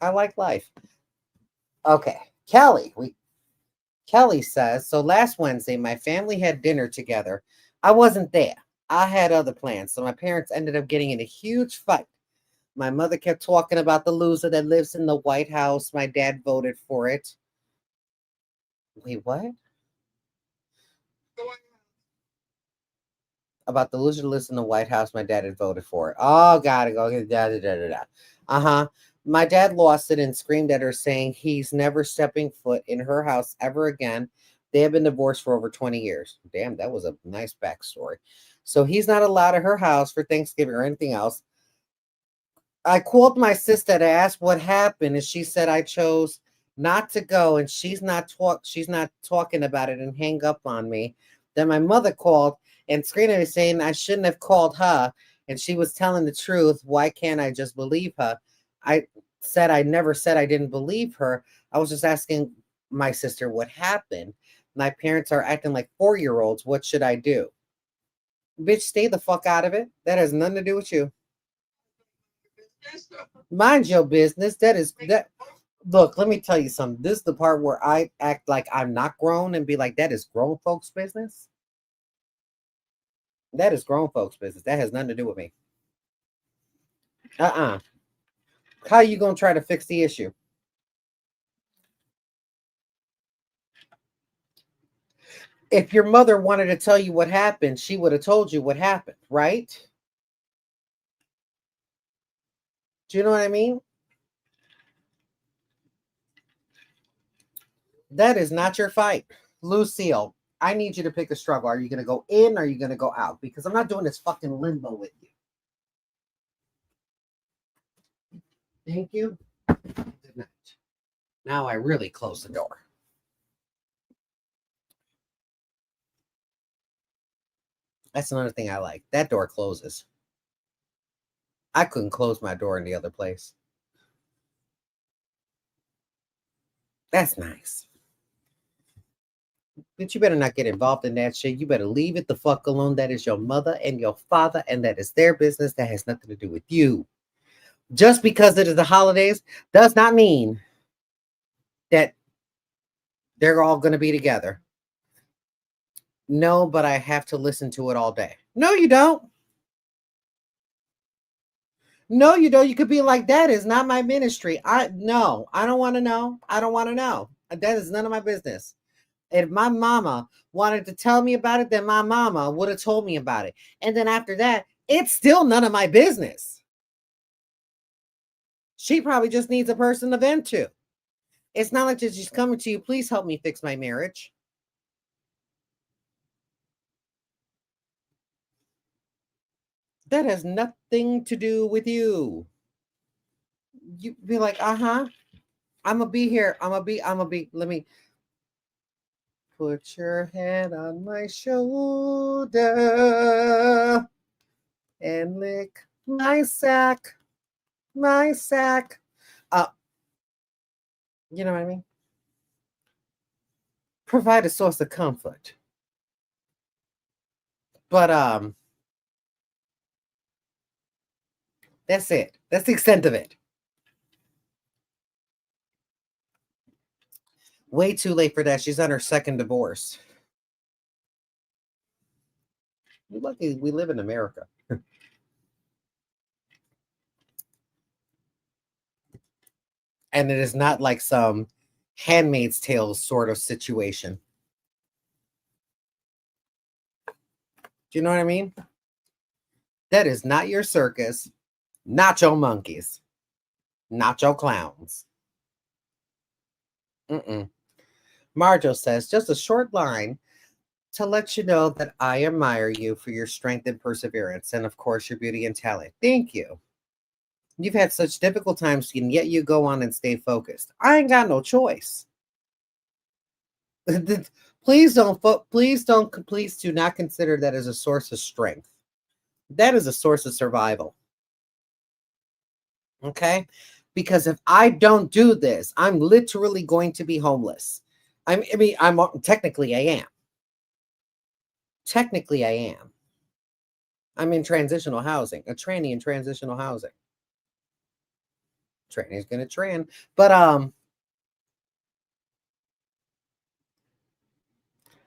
I like life. Okay. Kelly says, so last Wednesday, my family had dinner together. I wasn't there. I had other plans. So my parents ended up getting in a huge fight. My mother kept talking about the loser that lives in the White House. My dad voted for it. Wait, what? About the loser that lives in the White House. My dad had voted for it. Oh, gotta go. Uh-huh. My dad lost it and screamed at her, saying he's never stepping foot in her house ever again. They have been divorced for over 20 years. Damn, that was a nice backstory. So he's not allowed at her house for Thanksgiving or anything else. I called my sister to ask what happened, and she said I chose not to go, and she's not talking about it and hang up on me. Then my mother called and screamed at me saying I shouldn't have called her, and she was telling the truth. Why can't I just believe her? I said I never said I didn't believe her. I was just asking my sister what happened. My parents are acting like 4-year-olds. What should I do? Bitch, stay the fuck out of it. That has nothing to do with you. Mind your business. That is that. Look, let me tell you something. This is the part where I act like I'm not grown and be like, that is grown folks' business. That is grown folks' business. That has nothing to do with me. Uh-uh. How are you gonna try to fix the issue? If your mother wanted to tell you what happened, she would have told you what happened, right? Do you know what I mean? That is not your fight. Lucille, I need you to pick a struggle. Are you going to go in or are you going to go out? Because I'm not doing this fucking limbo with you. Thank you. Good night. Now I really close the door. That's another thing I like. That door closes. I couldn't close my door in the other place. That's nice. But you better not get involved in that shit. You better leave it the fuck alone. That is your mother and your father, and that is their business. That has nothing to do with you. Just because it is the holidays does not mean that they're all going to be together. No, but I have to listen to it all day. No, you don't. No, you don't. You could be like, that is not my ministry. I don't want to know. I don't want to know. That is none of my business. If my mama wanted to tell me about it, then my mama would have told me about it. And then after that, it's still none of my business. She probably just needs a person to vent to. It's not like she's coming to you, please help me fix my marriage. That has nothing to do with you. You be like, I'm gonna be here. I'm gonna be. Let me put your head on my shoulder and lick my sack. My sack. You know what I mean? Provide a source of comfort. But that's it. That's the extent of it. Way too late for that. She's on her second divorce. We're lucky we live in America. And it is not like some Handmaid's Tale sort of situation. Do you know what I mean? That is not your circus, not your monkeys, not your clowns. Marjo says, just a short line to let you know that I admire you for your strength and perseverance, and of course, your beauty and talent. Thank you. You've had such difficult times, and yet you go on and stay focused. I ain't got no choice. Please do not consider that as a source of strength. That is a source of survival. Okay? Because if I don't do this, I'm literally going to be homeless. I'm technically I am. Technically I am. I'm in transitional housing, a tranny in transitional housing. Tranny's gonna tran. But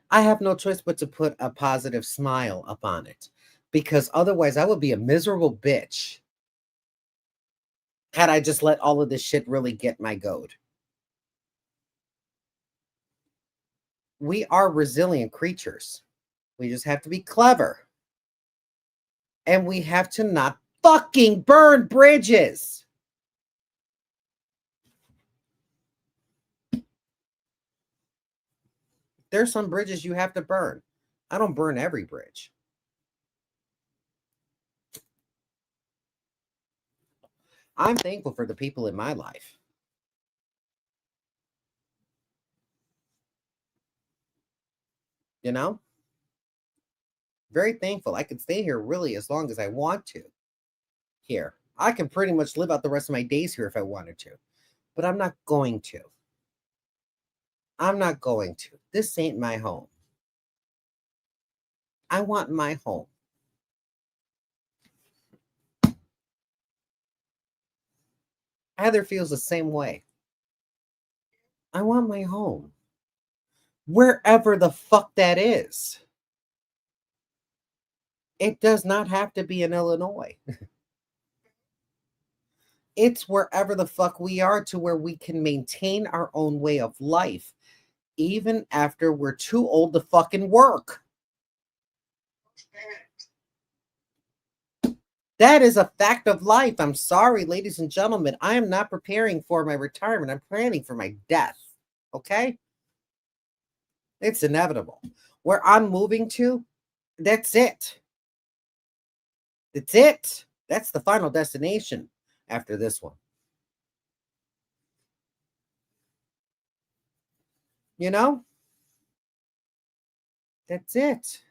I have no choice but to put a positive smile up on it, because otherwise I would be a miserable bitch had I just let all of this shit really get my goat. We are resilient creatures. We just have to be clever. And we have to not fucking burn bridges. There's some bridges you have to burn. I don't burn every bridge. I'm thankful for the people in my life. You know? Very thankful. I could stay here really as long as I want to. Here. I can pretty much live out the rest of my days here if I wanted to. But I'm not going to. I'm not going to. This ain't my home. I want my home. Heather feels the same way. I want my home. Wherever the fuck that is. It does not have to be in Illinois. It's wherever the fuck we are, to where we can maintain our own way of life, even after we're too old to fucking work. That is a fact of life. I'm sorry, ladies and gentlemen. I am not preparing for my retirement. I'm planning for my death. Okay? It's inevitable. Where I'm moving to, that's it. That's it. That's the final destination after this one. You know? That's it.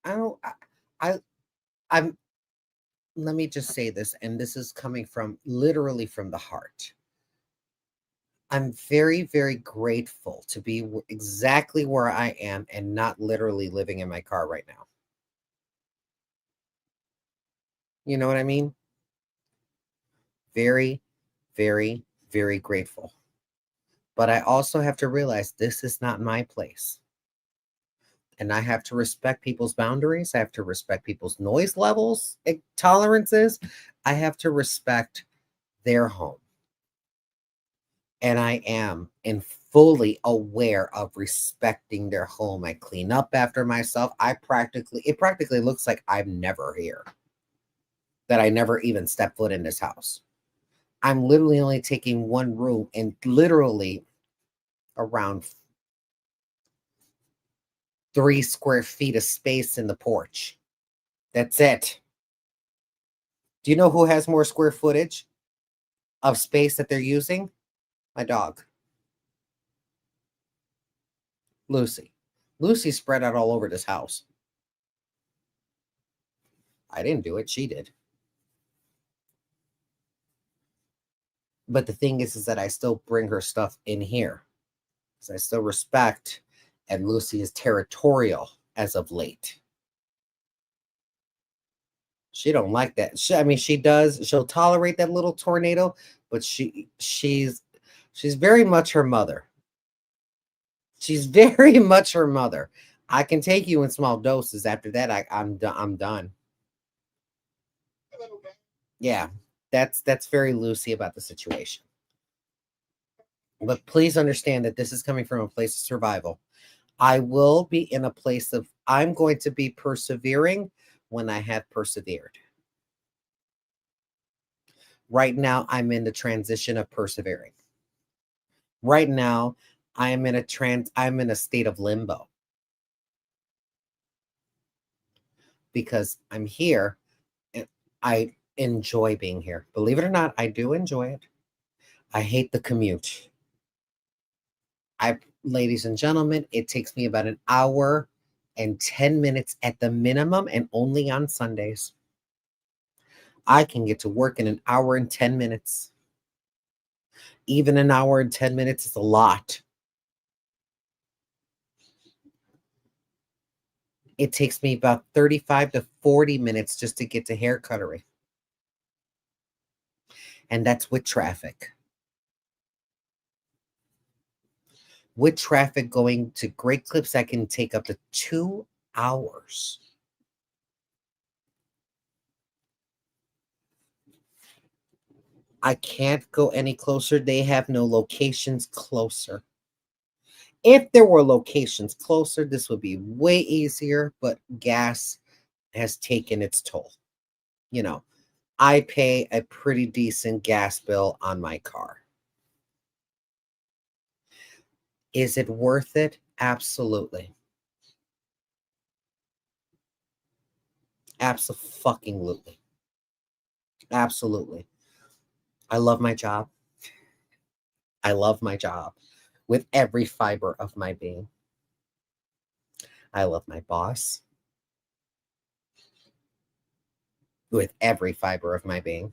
I'm let me just say this, and this is coming from literally from the heart. I'm very, very grateful to be exactly where I am and not literally living in my car right now. You know what I mean? Very, very, very grateful. But I also have to realize this is not my place. And I have to respect people's boundaries. I have to respect people's noise levels, tolerances. I have to respect their home. And I am fully aware of respecting their home. I clean up after myself. It practically looks like I'm never here. That I never even step foot in this house. I'm literally only taking one room and literally around 3 square feet of space in the porch. That's it. Do you know who has more square footage of space that they're using? My dog, Lucy. Lucy spread out all over this house. I didn't do it. She did. But the thing is that I still bring her stuff in here because I still respect, and Lucy is territorial as of late. She don't like that. I mean, she does. She'll tolerate that little tornado, but she's very much her mother. She's very much her mother. I can take you in small doses. After that, I'm done. Yeah, that's very Lucy about the situation. But please understand that this is coming from a place of survival. I will be in a place of, I'm going to be persevering when I have persevered. Right now, I'm in the transition of persevering. Right now, I'm in a state of limbo. Because I'm here and I enjoy being here. Believe it or not, I do enjoy it. I hate the commute. Ladies and gentlemen, it takes me about an hour and 10 minutes at the minimum, and only on Sundays. I can get to work in an hour and 10 minutes. Even an hour and 10 minutes is a lot. It takes me about 35 to 40 minutes just to get to hair cuttery. And that's with traffic. With traffic going to Great Clips, I can take up to 2 hours. I can't go any closer. They have no locations closer. If there were locations closer, this would be way easier, but gas has taken its toll. You know, I pay a pretty decent gas bill on my car. Is it worth it? Absolutely. Absolutely. Absolutely. I love my job. I love my job with every fiber of my being. I love my boss with every fiber of my being.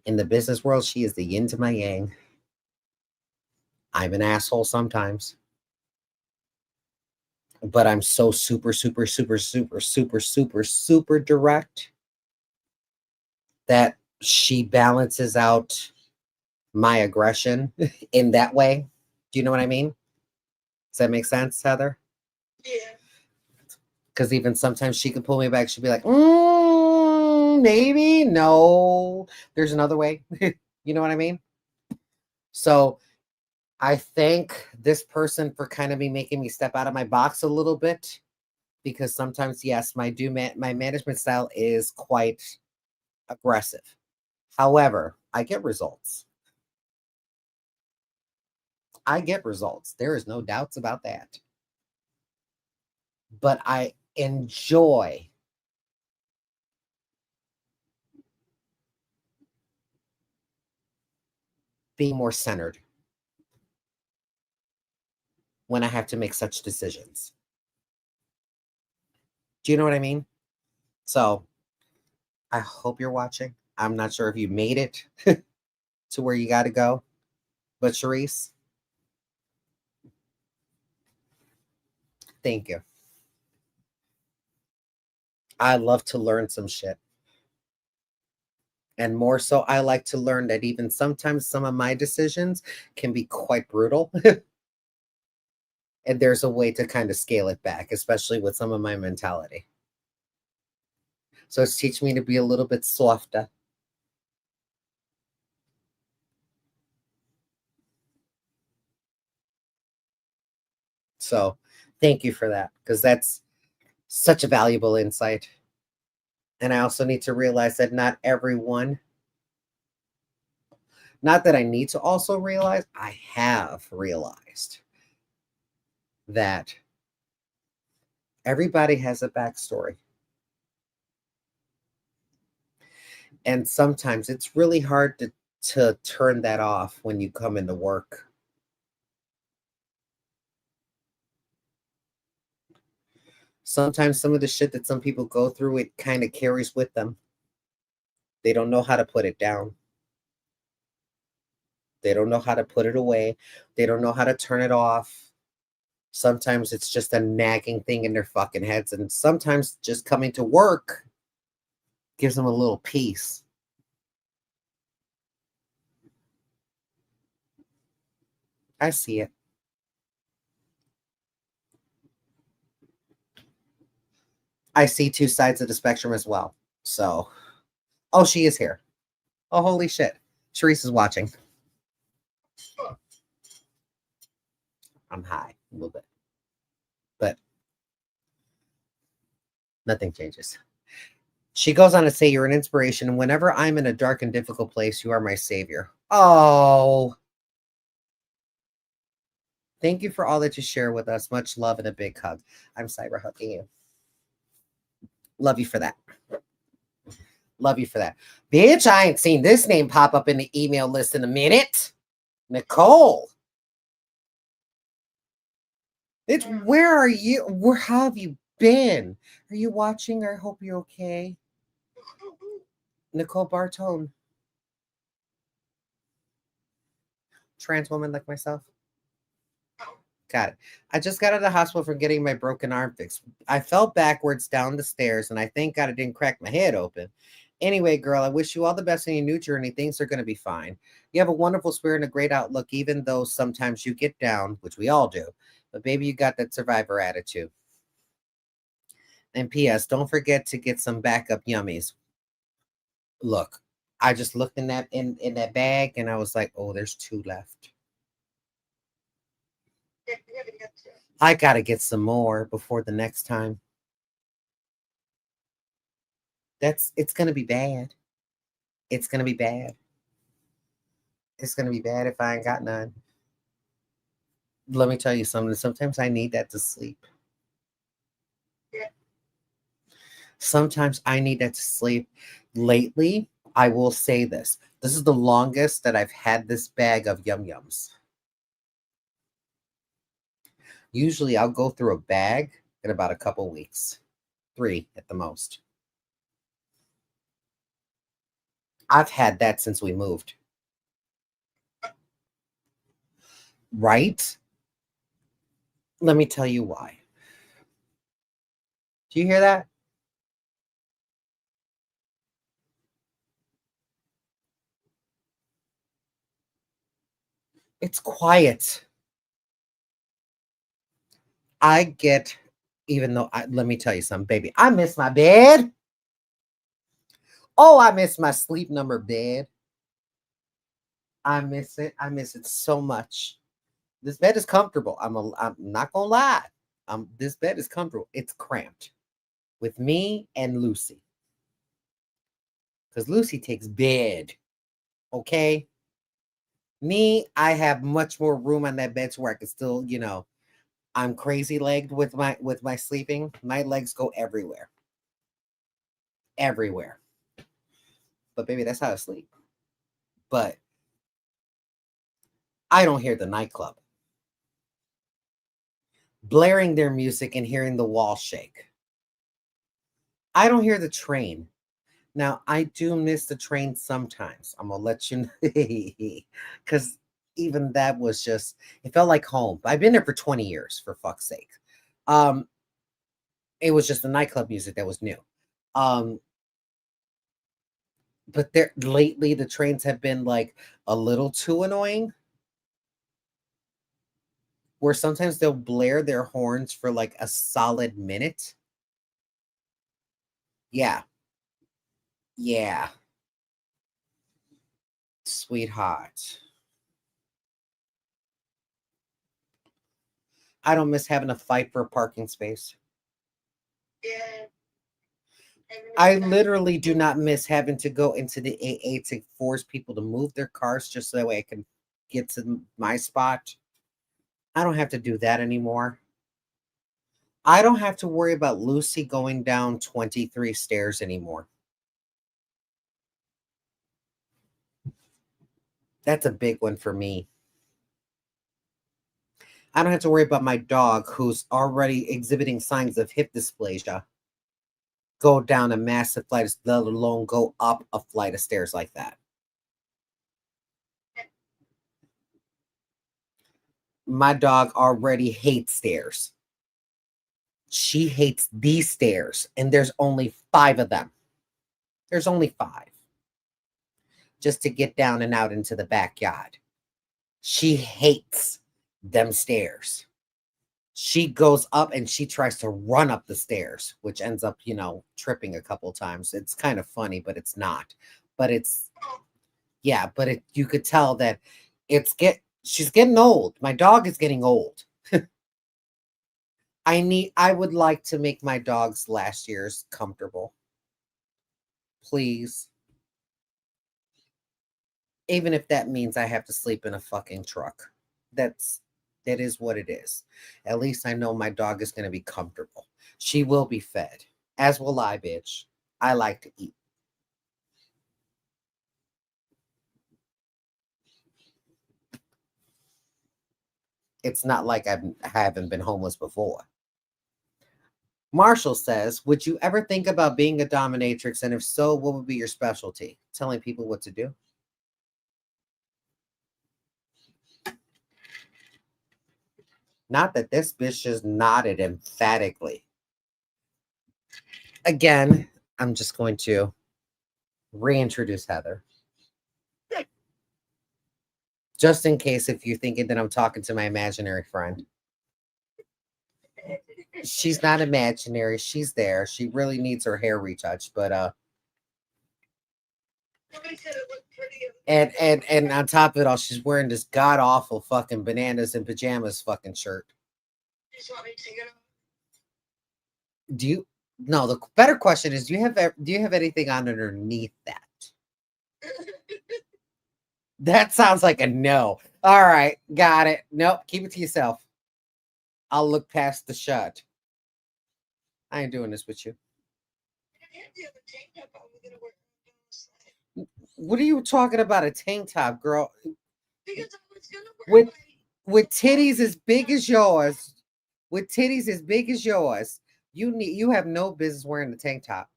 In the business world, she is the yin to my yang. I'm an asshole sometimes, but I'm so super direct that she balances out my aggression in that way. Do you know what I mean? Does that make sense, Heather? Yeah. Because even sometimes she could pull me back. She'd be like, maybe, no, there's another way. You know what I mean? So I thank this person for kind of making me step out of my box a little bit, because sometimes, yes, my management style is quite aggressive. However, I get results. I get results. There is no doubts about that. But I enjoy being more centered when I have to make such decisions. Do you know what I mean? So I hope you're watching. I'm not sure if you made it to where you got to go, but Charisse, thank you. I love to learn some shit. And more so, I like to learn that even sometimes some of my decisions can be quite brutal. And there's a way to kind of scale it back, especially with some of my mentality. So it's teaching me to be a little bit softer. So thank you for that, because that's such a valuable insight. And I also need to realize that not everyone, not that I need to also realize, I have realized that everybody has a backstory. And sometimes it's really hard to turn that off when you come into work. Sometimes some of the shit that some people go through, it kind of carries with them. They don't know how to put it down. They don't know how to put it away. They don't know how to turn it off. Sometimes it's just a nagging thing in their fucking heads. And sometimes just coming to work gives them a little peace. I see it. I see two sides of the spectrum as well. So, oh, she is here. Oh, holy shit. Sharice is watching. I'm high a little bit, but nothing changes. She goes on to say, "You're an inspiration. And whenever I'm in a dark and difficult place, you are my savior." Oh, thank you for all that you share with us. Much love and a big hug. I'm cyber hugging you. Love you for that. Love you for that. Bitch, I ain't seen this name pop up in the email list in a minute. Nicole. Bitch, where are you? Where have you been? Are you watching? I hope you're okay. Nicole Bartone. Trans woman like myself. Got it. I just got out of the hospital for getting my broken arm fixed. I fell backwards down the stairs, and I thank God I didn't crack my head open. Anyway, girl, I wish you all the best in your new journey. Things are going to be fine. You have a wonderful spirit and a great outlook, even though sometimes you get down, which we all do. But baby, you got that survivor attitude. And P.S. Don't forget to get some backup yummies. Look, I just looked in that bag, and I was like, oh, there's 2 left. I gotta get some more before the next time. It's gonna be bad. It's gonna be bad. It's gonna be bad if I ain't got none. Let me tell you something. Sometimes I need that to sleep. Sometimes I need that to sleep. Lately, I will say this. This is the longest that I've had this bag of yum yums. Usually I'll go through a bag in about a couple weeks. 3 at the most. I've had that since we moved. Right? Let me tell you why. Do you hear that? It's quiet. I get, even though, let me tell you something, baby. I miss my bed. Oh, I miss my sleep number bed. I miss it. I miss it so much. This bed is comfortable. I'm not gonna lie. This bed is comfortable. It's cramped with me and Lucy. Because Lucy takes bed. Okay. Me, I have much more room on that bed to where I can still, I'm crazy legged with my sleeping. My legs go everywhere. Everywhere. But baby, that's how I sleep. But I don't hear the nightclub blaring their music and hearing the wall shake. I don't hear the train. Now, I do miss the train sometimes. I'm going to let you know. Because even that was just, it felt like home. I've been there for 20 years, for fuck's sake. It was just the nightclub music that was new. But there lately, the trains have been like a little too annoying. Where sometimes they'll blare their horns for like a solid minute. Yeah. Yeah. Sweetheart. I don't miss having to fight for a parking space. Yeah. I literally do not miss having to go into the AA to force people to move their cars just so that way I can get to my spot. I don't have to do that anymore. I don't have to worry about Lucy going down 23 stairs anymore. That's a big one for me. I don't have to worry about my dog who's already exhibiting signs of hip dysplasia go down a massive flight, let alone go up a flight of stairs like that. My dog already hates stairs. She hates these stairs, and there's only 5 of them. There's only 5 just to get down and out into the backyard. She hates them stairs. She goes up and she tries to run up the stairs, which ends up, tripping a couple times. It's kind of funny, but it's not. But it's, yeah, but you could tell that she's getting old. My dog is getting old. I would like to make my dog's last years comfortable. Please. Even if that means I have to sleep in a fucking truck. That is what it is. At least I know my dog is going to be comfortable. She will be fed. As will I, bitch. I like to eat. It's not like I haven't been homeless before. Marshall says, would you ever think about being a dominatrix? And if so, what would be your specialty? Telling people what to do? Not that this bitch just nodded emphatically. Again, I'm just going to reintroduce Heather. Just in case if you're thinking that I'm talking to my imaginary friend. She's not imaginary. She's there. She really needs her hair retouched, but and on top of it all, she's wearing this god awful fucking bananas and pajamas fucking shirt. Do you? No. The better question is, do you have anything on underneath that? That sounds like a no. All right, got it. Nope, keep it to yourself. I'll look past the shut. I ain't doing this with you. What are you talking about? A tank top, girl? With titties as big as yours, you have no business wearing the tank top.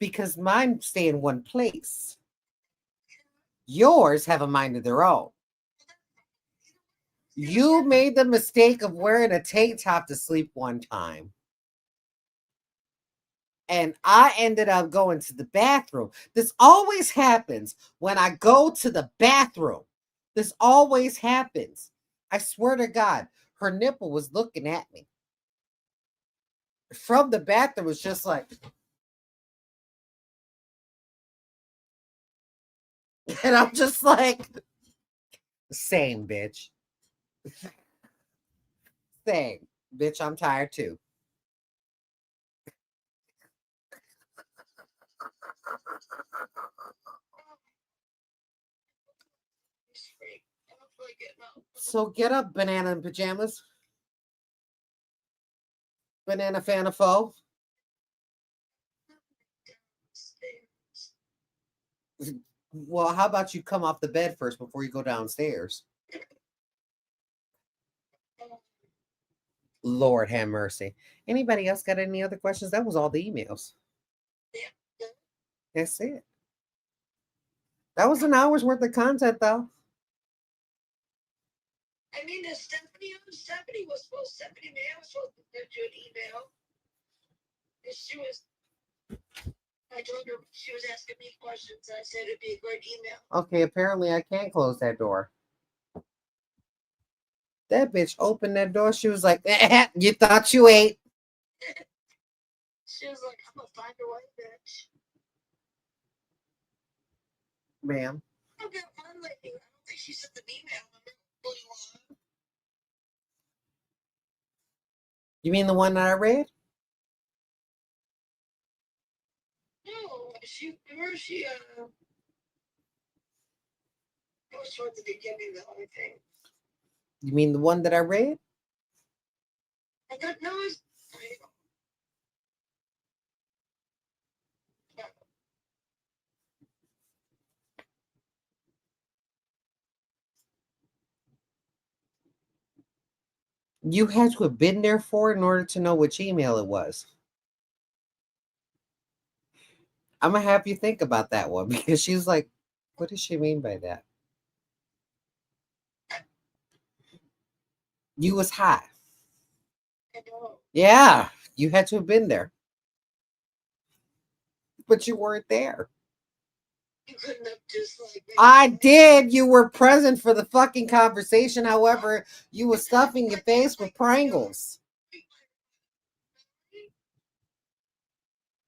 Because mine stay in one place. Yours have a mind of their own. You made the mistake of wearing a tank top to sleep one time. And I ended up going to the bathroom. This always happens when I go to the bathroom. This always happens. I swear to God, her nipple was looking at me. From the bathroom, was just like... And I'm just like... Same, bitch. Same. Bitch, I'm tired too. So get up, banana in pajamas. Banana fan of foe. Well, how about you come off the bed first before you go downstairs? Lord have mercy. Anybody else got any other questions? That was all the emails. That's it. That was an hour's worth of content, though. I mean, Stephanie was supposed to send you an email. I told her she was asking me questions. I said it'd be a great email. Okay, apparently I can't close that door. That bitch opened that door. She was like, you thought you ate. She was like, I'm gonna find a white bitch. Ma'am. I don't think she sent an email. You mean the one that I read? No, remember she I was towards the beginning of the only thing. You mean the one that I read? I got no. You had to have been there for it in order to know which email it was. I'm gonna have you think about that one because she's like, what does she mean by that? You was high. I know. Yeah, you had to have been there. But you weren't there. You couldn't have just like. I did. You were present for the fucking conversation. However, you were stuffing your face with Pringles.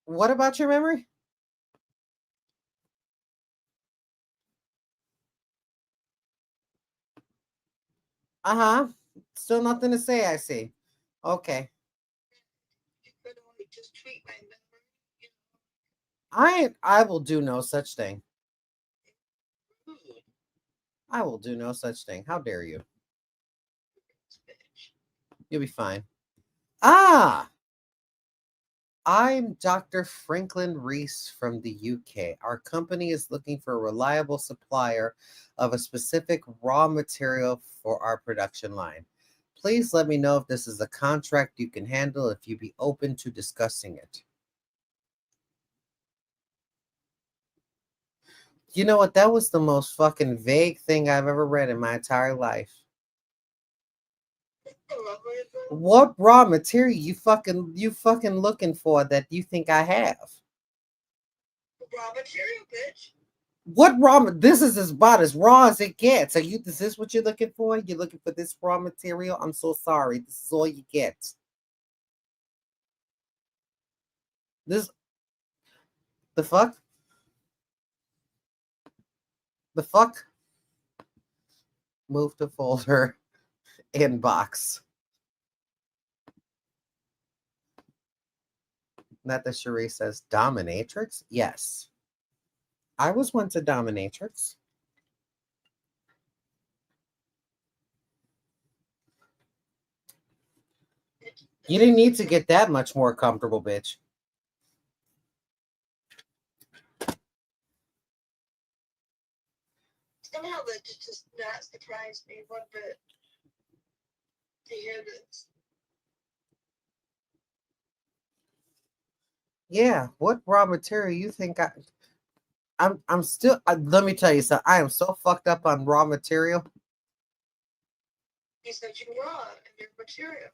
What about your memory? Uh-huh. Still nothing to say, I see. Okay. You could only just tweet my memory. I will do no such thing. Rude, I will do no such thing. How dare you? bitch. You'll be fine. Ah, I'm Dr. Franklin Reese from the UK. Our company is looking for a reliable supplier of a specific raw material for our production line. Please let me know if this is a contract you can handle, if you'd be open to discussing it. You know what? That was the most fucking vague thing I've ever read in my entire life. What raw material you fucking looking for that you think I have? Raw material, bitch. What this is about as raw as it gets. Is this what you're looking for? You're looking for this raw material? I'm so sorry. This is all you get. This the fuck? The fuck? Move to folder inbox. Not that Cherie says dominatrix. Yes. I was once a dominatrix. You didn't need to get that much more comfortable, bitch. Somehow that just not surprised me one bit to hear this. Yeah, what raw material you think I'm still let me tell you something. I am so fucked up on raw material. You said you're raw and your material.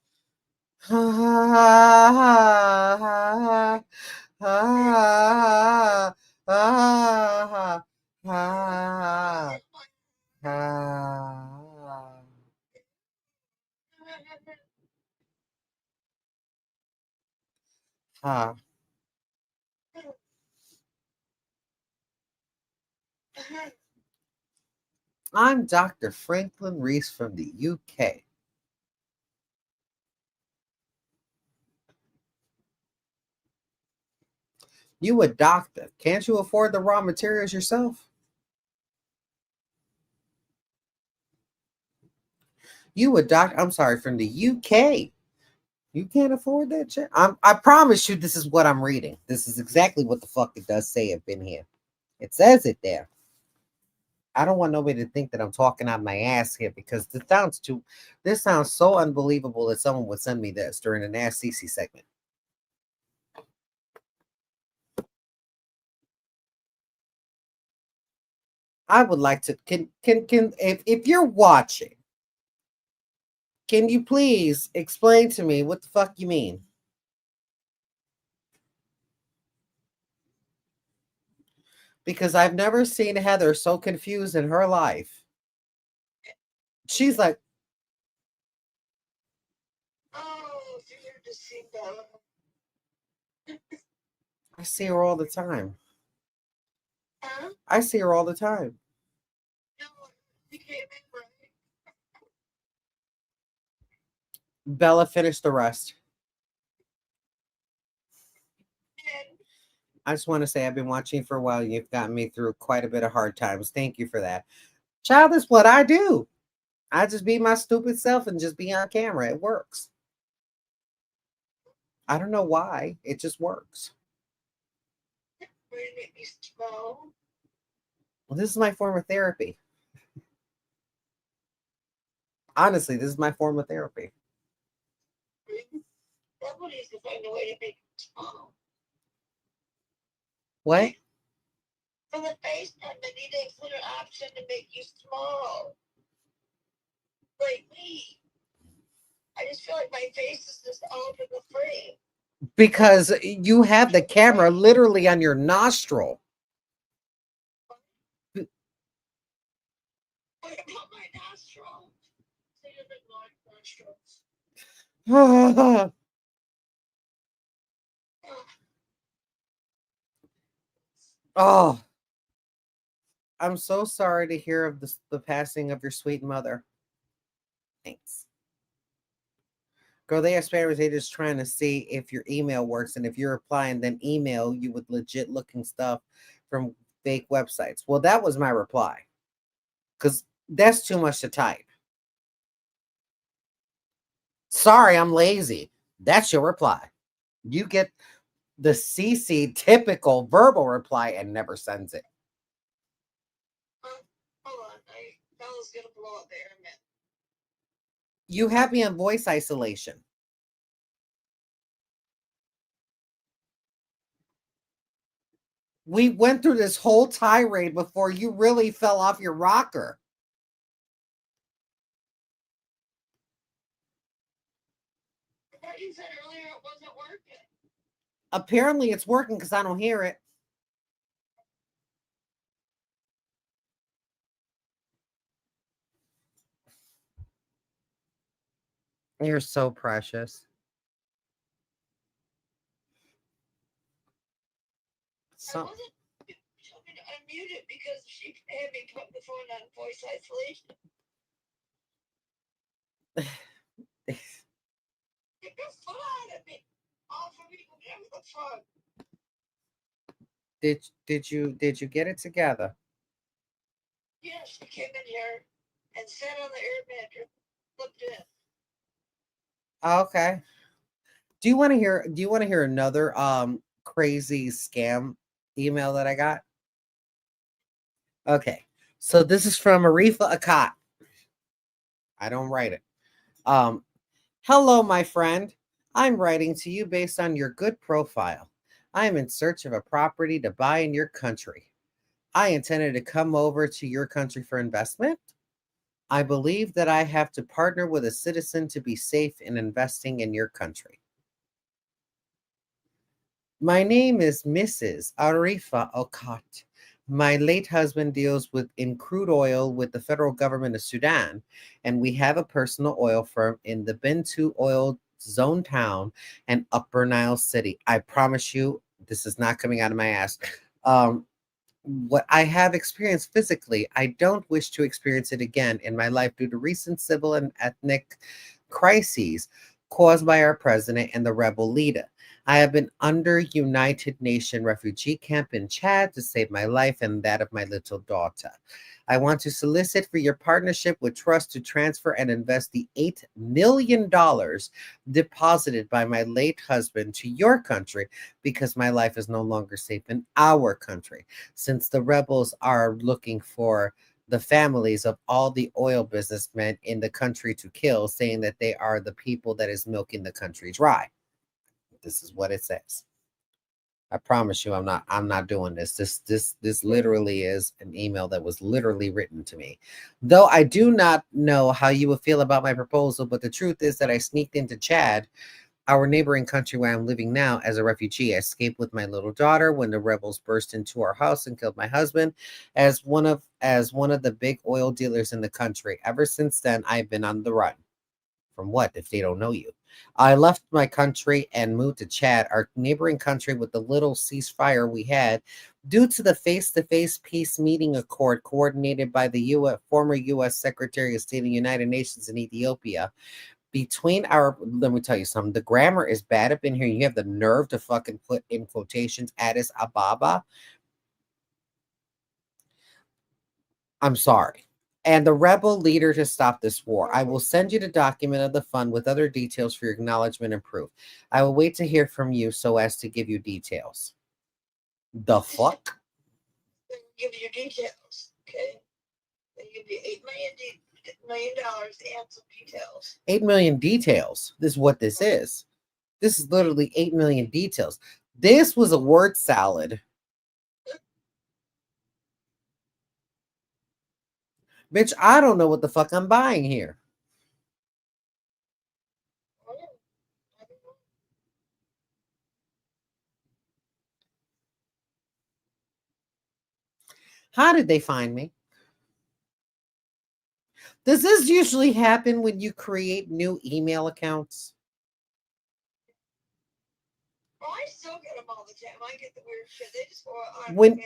I'm Dr. Franklin Reese from the UK. You a doctor. Can't you afford the raw materials yourself? You a doctor. I'm sorry, from the UK. You can't afford that shit. I promise you this is what I'm reading. This is exactly what the fuck it does say up in here. It says it there. I don't want nobody to think that I'm talking out my ass here because this sounds so unbelievable that someone would send me this during an Ask CeeCee segment. I would like to can if you're watching, can you please explain to me what the fuck you mean? Because I've never seen Heather so confused in her life. She's like, Oh, if you were to see Bella. I see her all the time. Huh? I see her all the time. No, you came in right. Bella finished the rest. I just want to say I've been watching for a while. You've gotten me through quite a bit of hard times. Thank you for that. Child, that's what I do. I just be my stupid self and just be on camera. It works. I don't know why. It just works. Really make me small. Well, this is my form of therapy. Honestly, this is my form of therapy. Somebody needs to find a way to make me small. What? For the FaceTime, they need to include an option to make you small. Like me. I just feel like my face is just all up in the frame. Because you have the camera literally on your nostril. What about my nostril? Say it in my nostrils. Oh, I'm so sorry to hear of the passing of your sweet mother. Thanks. Girl, they have spammers. They're just trying to see if your email works. And if you're replying, then email you with legit looking stuff from fake websites. Well, that was my reply. Because that's too much to type. Sorry, I'm lazy. That's your reply. You get the CeeCee typical verbal reply and never sends it. Hold on. That was going to blow up the internet. You have me on voice isolation. We went through this whole tirade before you really fell off your rocker. I thought you said earlier it wasn't working. Apparently it's working because I don't hear it. You're so precious. I wasn't telling to unmute it because she had me put the phone on voice isolation. Get the phone out of me. All for me to have the phone. Did you get it together? Yeah, she came in here and sat on the air mattress, flipped in. Okay. Do you want to hear another crazy scam email that I got? Okay. So this is from Arifa Akat. I don't write it. Hello, my friend. I'm writing to you based on your good profile. I am in search of a property to buy in your country. I intended to come over to your country for investment. I believe that I have to partner with a citizen to be safe in investing in your country. My name is Mrs. Arifa Okat. My late husband deals in crude oil with the federal government of Sudan, and we have a personal oil firm in the Bentu oil zone town and Upper Nile City. I promise you, this is not coming out of my ass. What I have experienced physically, I don't wish to experience it again in my life due to recent civil and ethnic crises caused by our president and the rebel leader. I have been under United Nations refugee camp in Chad to save my life and that of my little daughter. I want to solicit for your partnership with trust to transfer and invest the $8 million deposited by my late husband to your country because my life is no longer safe in our country, since the rebels are looking for the families of all the oil businessmen in the country to kill, saying that they are the people that is milking the country dry. This is what it says. I promise you, I'm not doing this. This literally is an email that was literally written to me. Though I do not know how you would feel about my proposal, but the truth is that I sneaked into Chad, our neighboring country where I'm living now, as a refugee. I escaped with my little daughter when the rebels burst into our house and killed my husband as one of the big oil dealers in the country. Ever since then, I've been on the run. From what if they don't know you? I left my country and moved to Chad, our neighboring country, with the little ceasefire we had due to the face-to-face peace meeting accord coordinated by the former U.S. Secretary of State of the United Nations in Ethiopia. let me tell you something. The grammar is bad up in here. You have the nerve to fucking put in quotations Addis Ababa. I'm sorry. And the rebel leader to stop this war. I will send you the document of the fund with other details for your acknowledgement and proof. I will wait to hear from you so as to give you details. The fuck? They give you details, okay? They give you $8 million and some details. 8 million details. This is what this is. This is literally 8 million details. This was a word salad. Bitch, I don't know what the fuck I'm buying here. How did they find me? Does this usually happen when you create new email accounts? Oh, I still get them all the time. I get the weird shit. They just go on When-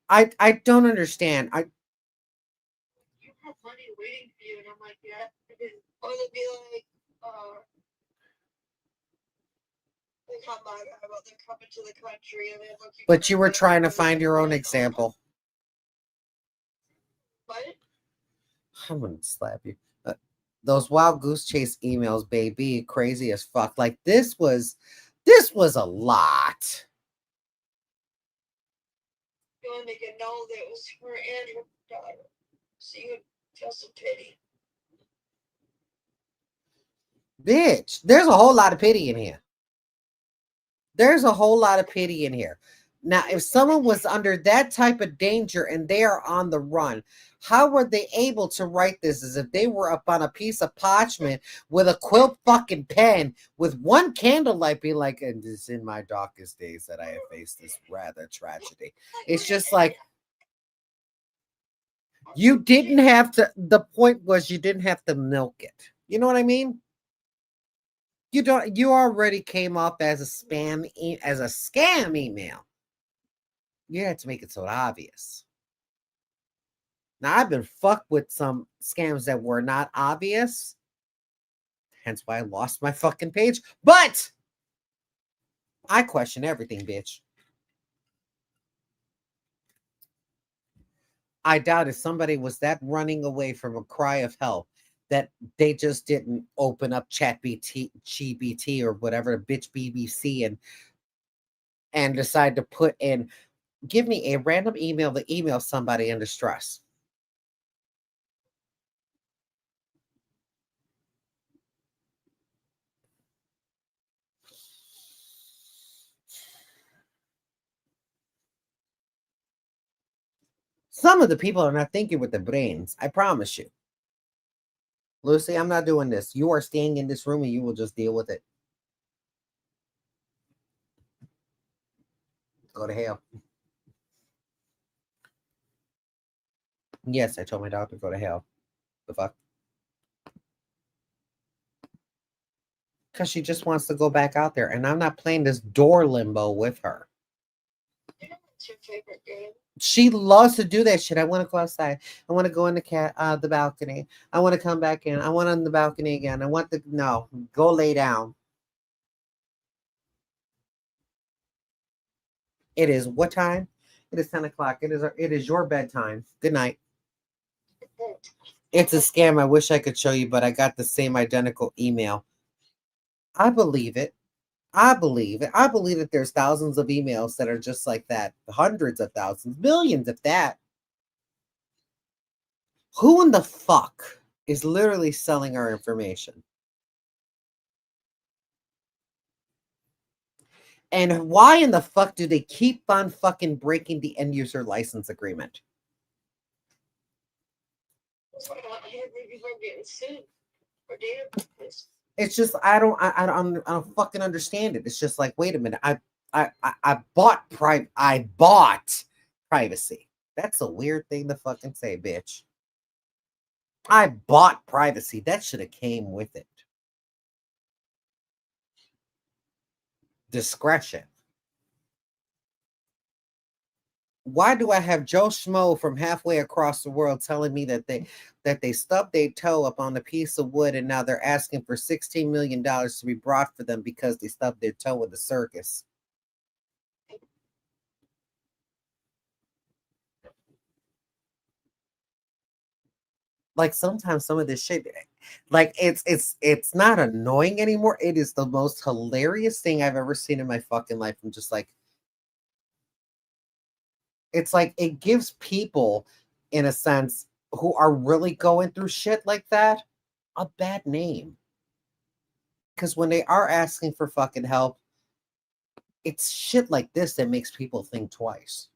family. I don't understand. You have money waiting for you, and I'm like, yeah. Or they'd be like, they come out about they're coming to the country, and they look. But you were trying to find your own example. What? I'm gonna slap you. Those wild goose chase emails, baby, crazy as fuck. Like this was a lot. You want to make it know that it was her and her daughter, so you would feel some pity. Bitch, there's a whole lot of pity in here. There's a whole lot of pity in here. Now, if someone was under that type of danger and they are on the run, how were they able to write this as if they were up on a piece of parchment with a quilt fucking pen with one candlelight being like, and it's in my darkest days that I have faced this rather tragedy. It's just like, you didn't have to, the point was you didn't have to milk it. You know what I mean? You already came up as a scam email. You had to make it so obvious. Now I've been fucked with some scams that were not obvious. Hence why I lost my fucking page. But I question everything, bitch. I doubt if somebody was that running away from a cry of help that they just didn't open up GBT or whatever, bitch BBC and decide to put in, give me a random email to email somebody in distress. Some of the people are not thinking with their brains. I promise you. Lucy, I'm not doing this. You are staying in this room and you will just deal with it. Go to hell. Yes, I told my doctor to go to hell. The fuck? Because she just wants to go back out there. And I'm not playing this door limbo with her. You know what's your favorite game? She loves to do that shit. I want to go outside. I want to go in the balcony. I want to come back in. I want on the balcony again. No, go lay down. It is what time? It is 10 o'clock. It is your bedtime. Good night. It's a scam. I wish I could show you, but I got the same identical email. I believe it. I believe it. I believe that there's thousands of emails that are just like that. Hundreds of thousands, millions of that. Who in the fuck is literally selling our information? And why in the fuck do they keep on fucking breaking the end user license agreement? That's why I had maybe her getting sued for data breaches. It's just I don't fucking understand it. It's just like, wait a minute, I bought privacy. That's a weird thing to fucking say, bitch. I bought privacy. That should have came with it. Discretion. Why do I have Joe Schmo from halfway across the world telling me that they stubbed their toe up on a piece of wood and now they're asking for $16 million to be brought for them because they stubbed their toe in the circus? Like sometimes some of this shit, like it's not annoying anymore. It is the most hilarious thing I've ever seen in my fucking life. I'm just like, it's like it gives people, in a sense, who are really going through shit like that, a bad name. Because when they are asking for fucking help, it's shit like this that makes people think twice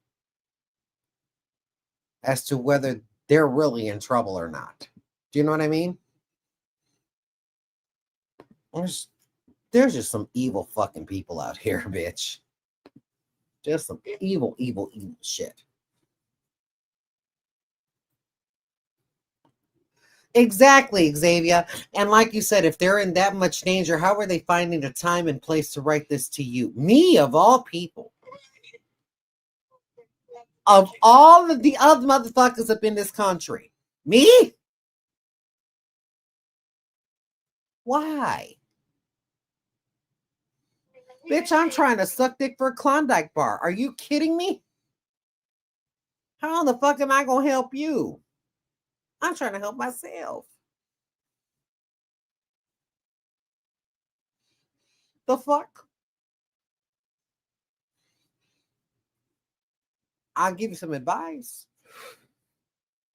as to whether they're really in trouble or not. Do you know what I mean? There's there's just some evil fucking people out here, bitch. Just some evil, evil, evil shit. Exactly, Xavier. And like you said, if they're in that much danger, how are they finding the time and place to write this to you? Me, of all people. Of all of the other motherfuckers up in this country. Me? Why? Bitch, I'm trying to suck dick for a Klondike bar. Are you kidding me? How the fuck am I going to help you? I'm trying to help myself. The fuck? I'll give you some advice.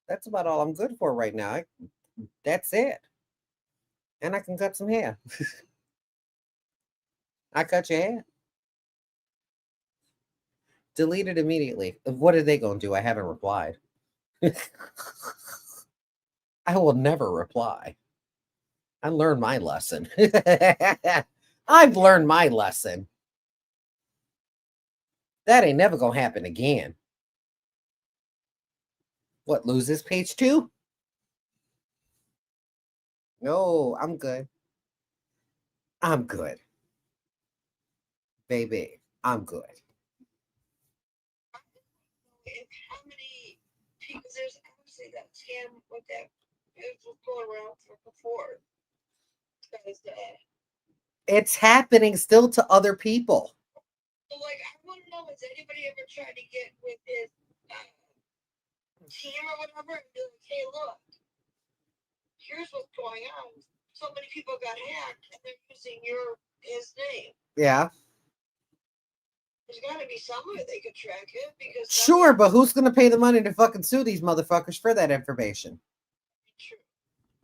That's about all I'm good for right now. That's it. And I can cut some hair. I cut your hair. Delete it immediately. What are they going to do? I haven't replied. I will never reply. I learned my lesson. I've learned my lesson. That ain't never going to happen again. What, lose this page too? No, I'm good. I'm good. Baby, I'm good. How many people? There's obviously that scam with that. It was going around for before. Because, It's happening still to other people. so like, I want to know, has anybody ever tried to get with his team or whatever and be like, hey, look, here's what's going on. So many people got hacked and they're using his name. Yeah. There's got to be some way they could track it because Sure, but who's going to pay the money to fucking sue these motherfuckers for that information? True.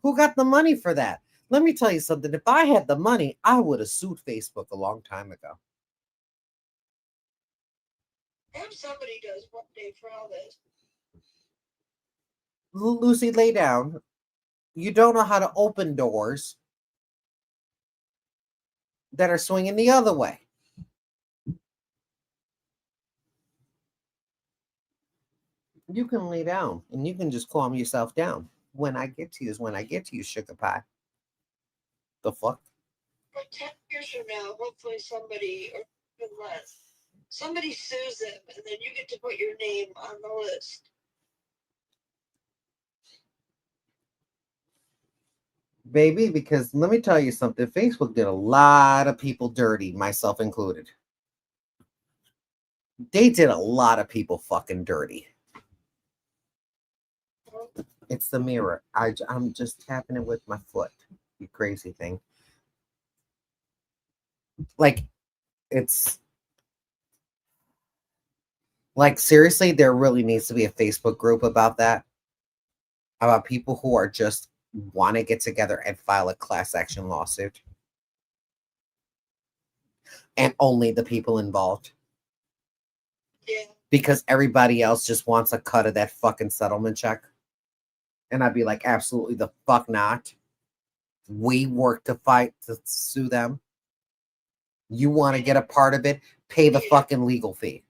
Who got the money for that? Let me tell you something. If I had the money, I would have sued Facebook a long time ago. I hope somebody does one day for all this. Lucy, lay down. You don't know how to open doors that are swinging the other way. You can lay down and you can just calm yourself down. When I get to you is when I get to you, sugar pie. The fuck? But 10 years from now, hopefully somebody, or even less, somebody sues them and then you get to put your name on the list. Baby, because let me tell you something. Facebook did a lot of people dirty, myself included. They did a lot of people fucking dirty. It's the mirror. I'm just tapping it with my foot. You crazy thing. Like, it's like seriously, there really needs to be a Facebook group about that. About people who are just want to get together and file a class action lawsuit. And only the people involved. Yeah. Because everybody else just wants a cut of that fucking settlement check. And I'd be like, absolutely the fuck not. We work to fight to sue them. You want to get a part of it, pay the fucking legal fee.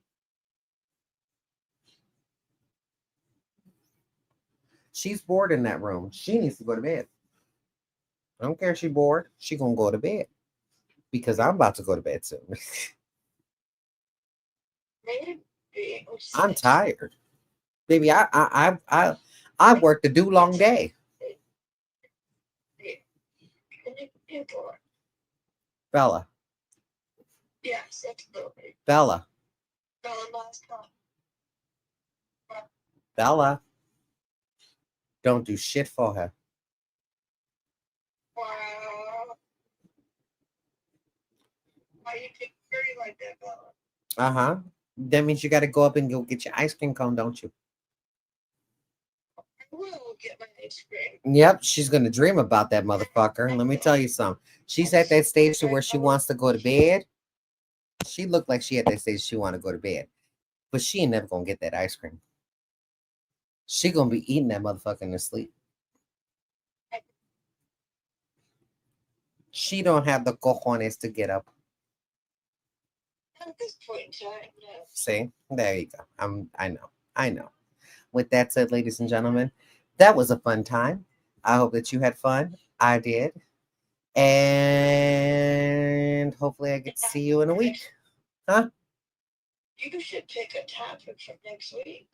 She's bored in that room. She needs to go to bed. I don't care if she's bored. She's going to go to bed. Because I'm about to go to bed soon. Maybe be. I'm tired, baby. I worked a long day. Bella, Yes, absolutely. Bella, Last time. Bella. Don't do shit for her. Wow. Why you take pretty like that, Bella? Uh-huh. That means you got to go up and go get your ice cream cone, don't you? I will get my ice cream. Yep, she's gonna dream about that motherfucker. Let me tell you something. She's at that stage to where she wants to go to bed. She looked like she at that stage she want to go to bed, but she ain't never gonna get that ice cream. She gonna be eating that motherfucker in her sleep. She don't have the cojones to get up. At this point in time, no. See, there you go. I know. With that said, ladies and gentlemen, that was a fun time. I hope that you had fun. I did. And hopefully I get to see you in a week. Huh? You should pick a topic for next week.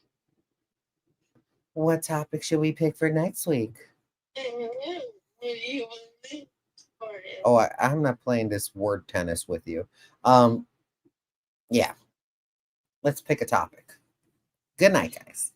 What topic should we pick for next week? Oh, I'm not playing this word tennis with you. Yeah. Let's pick a topic. Good night, guys.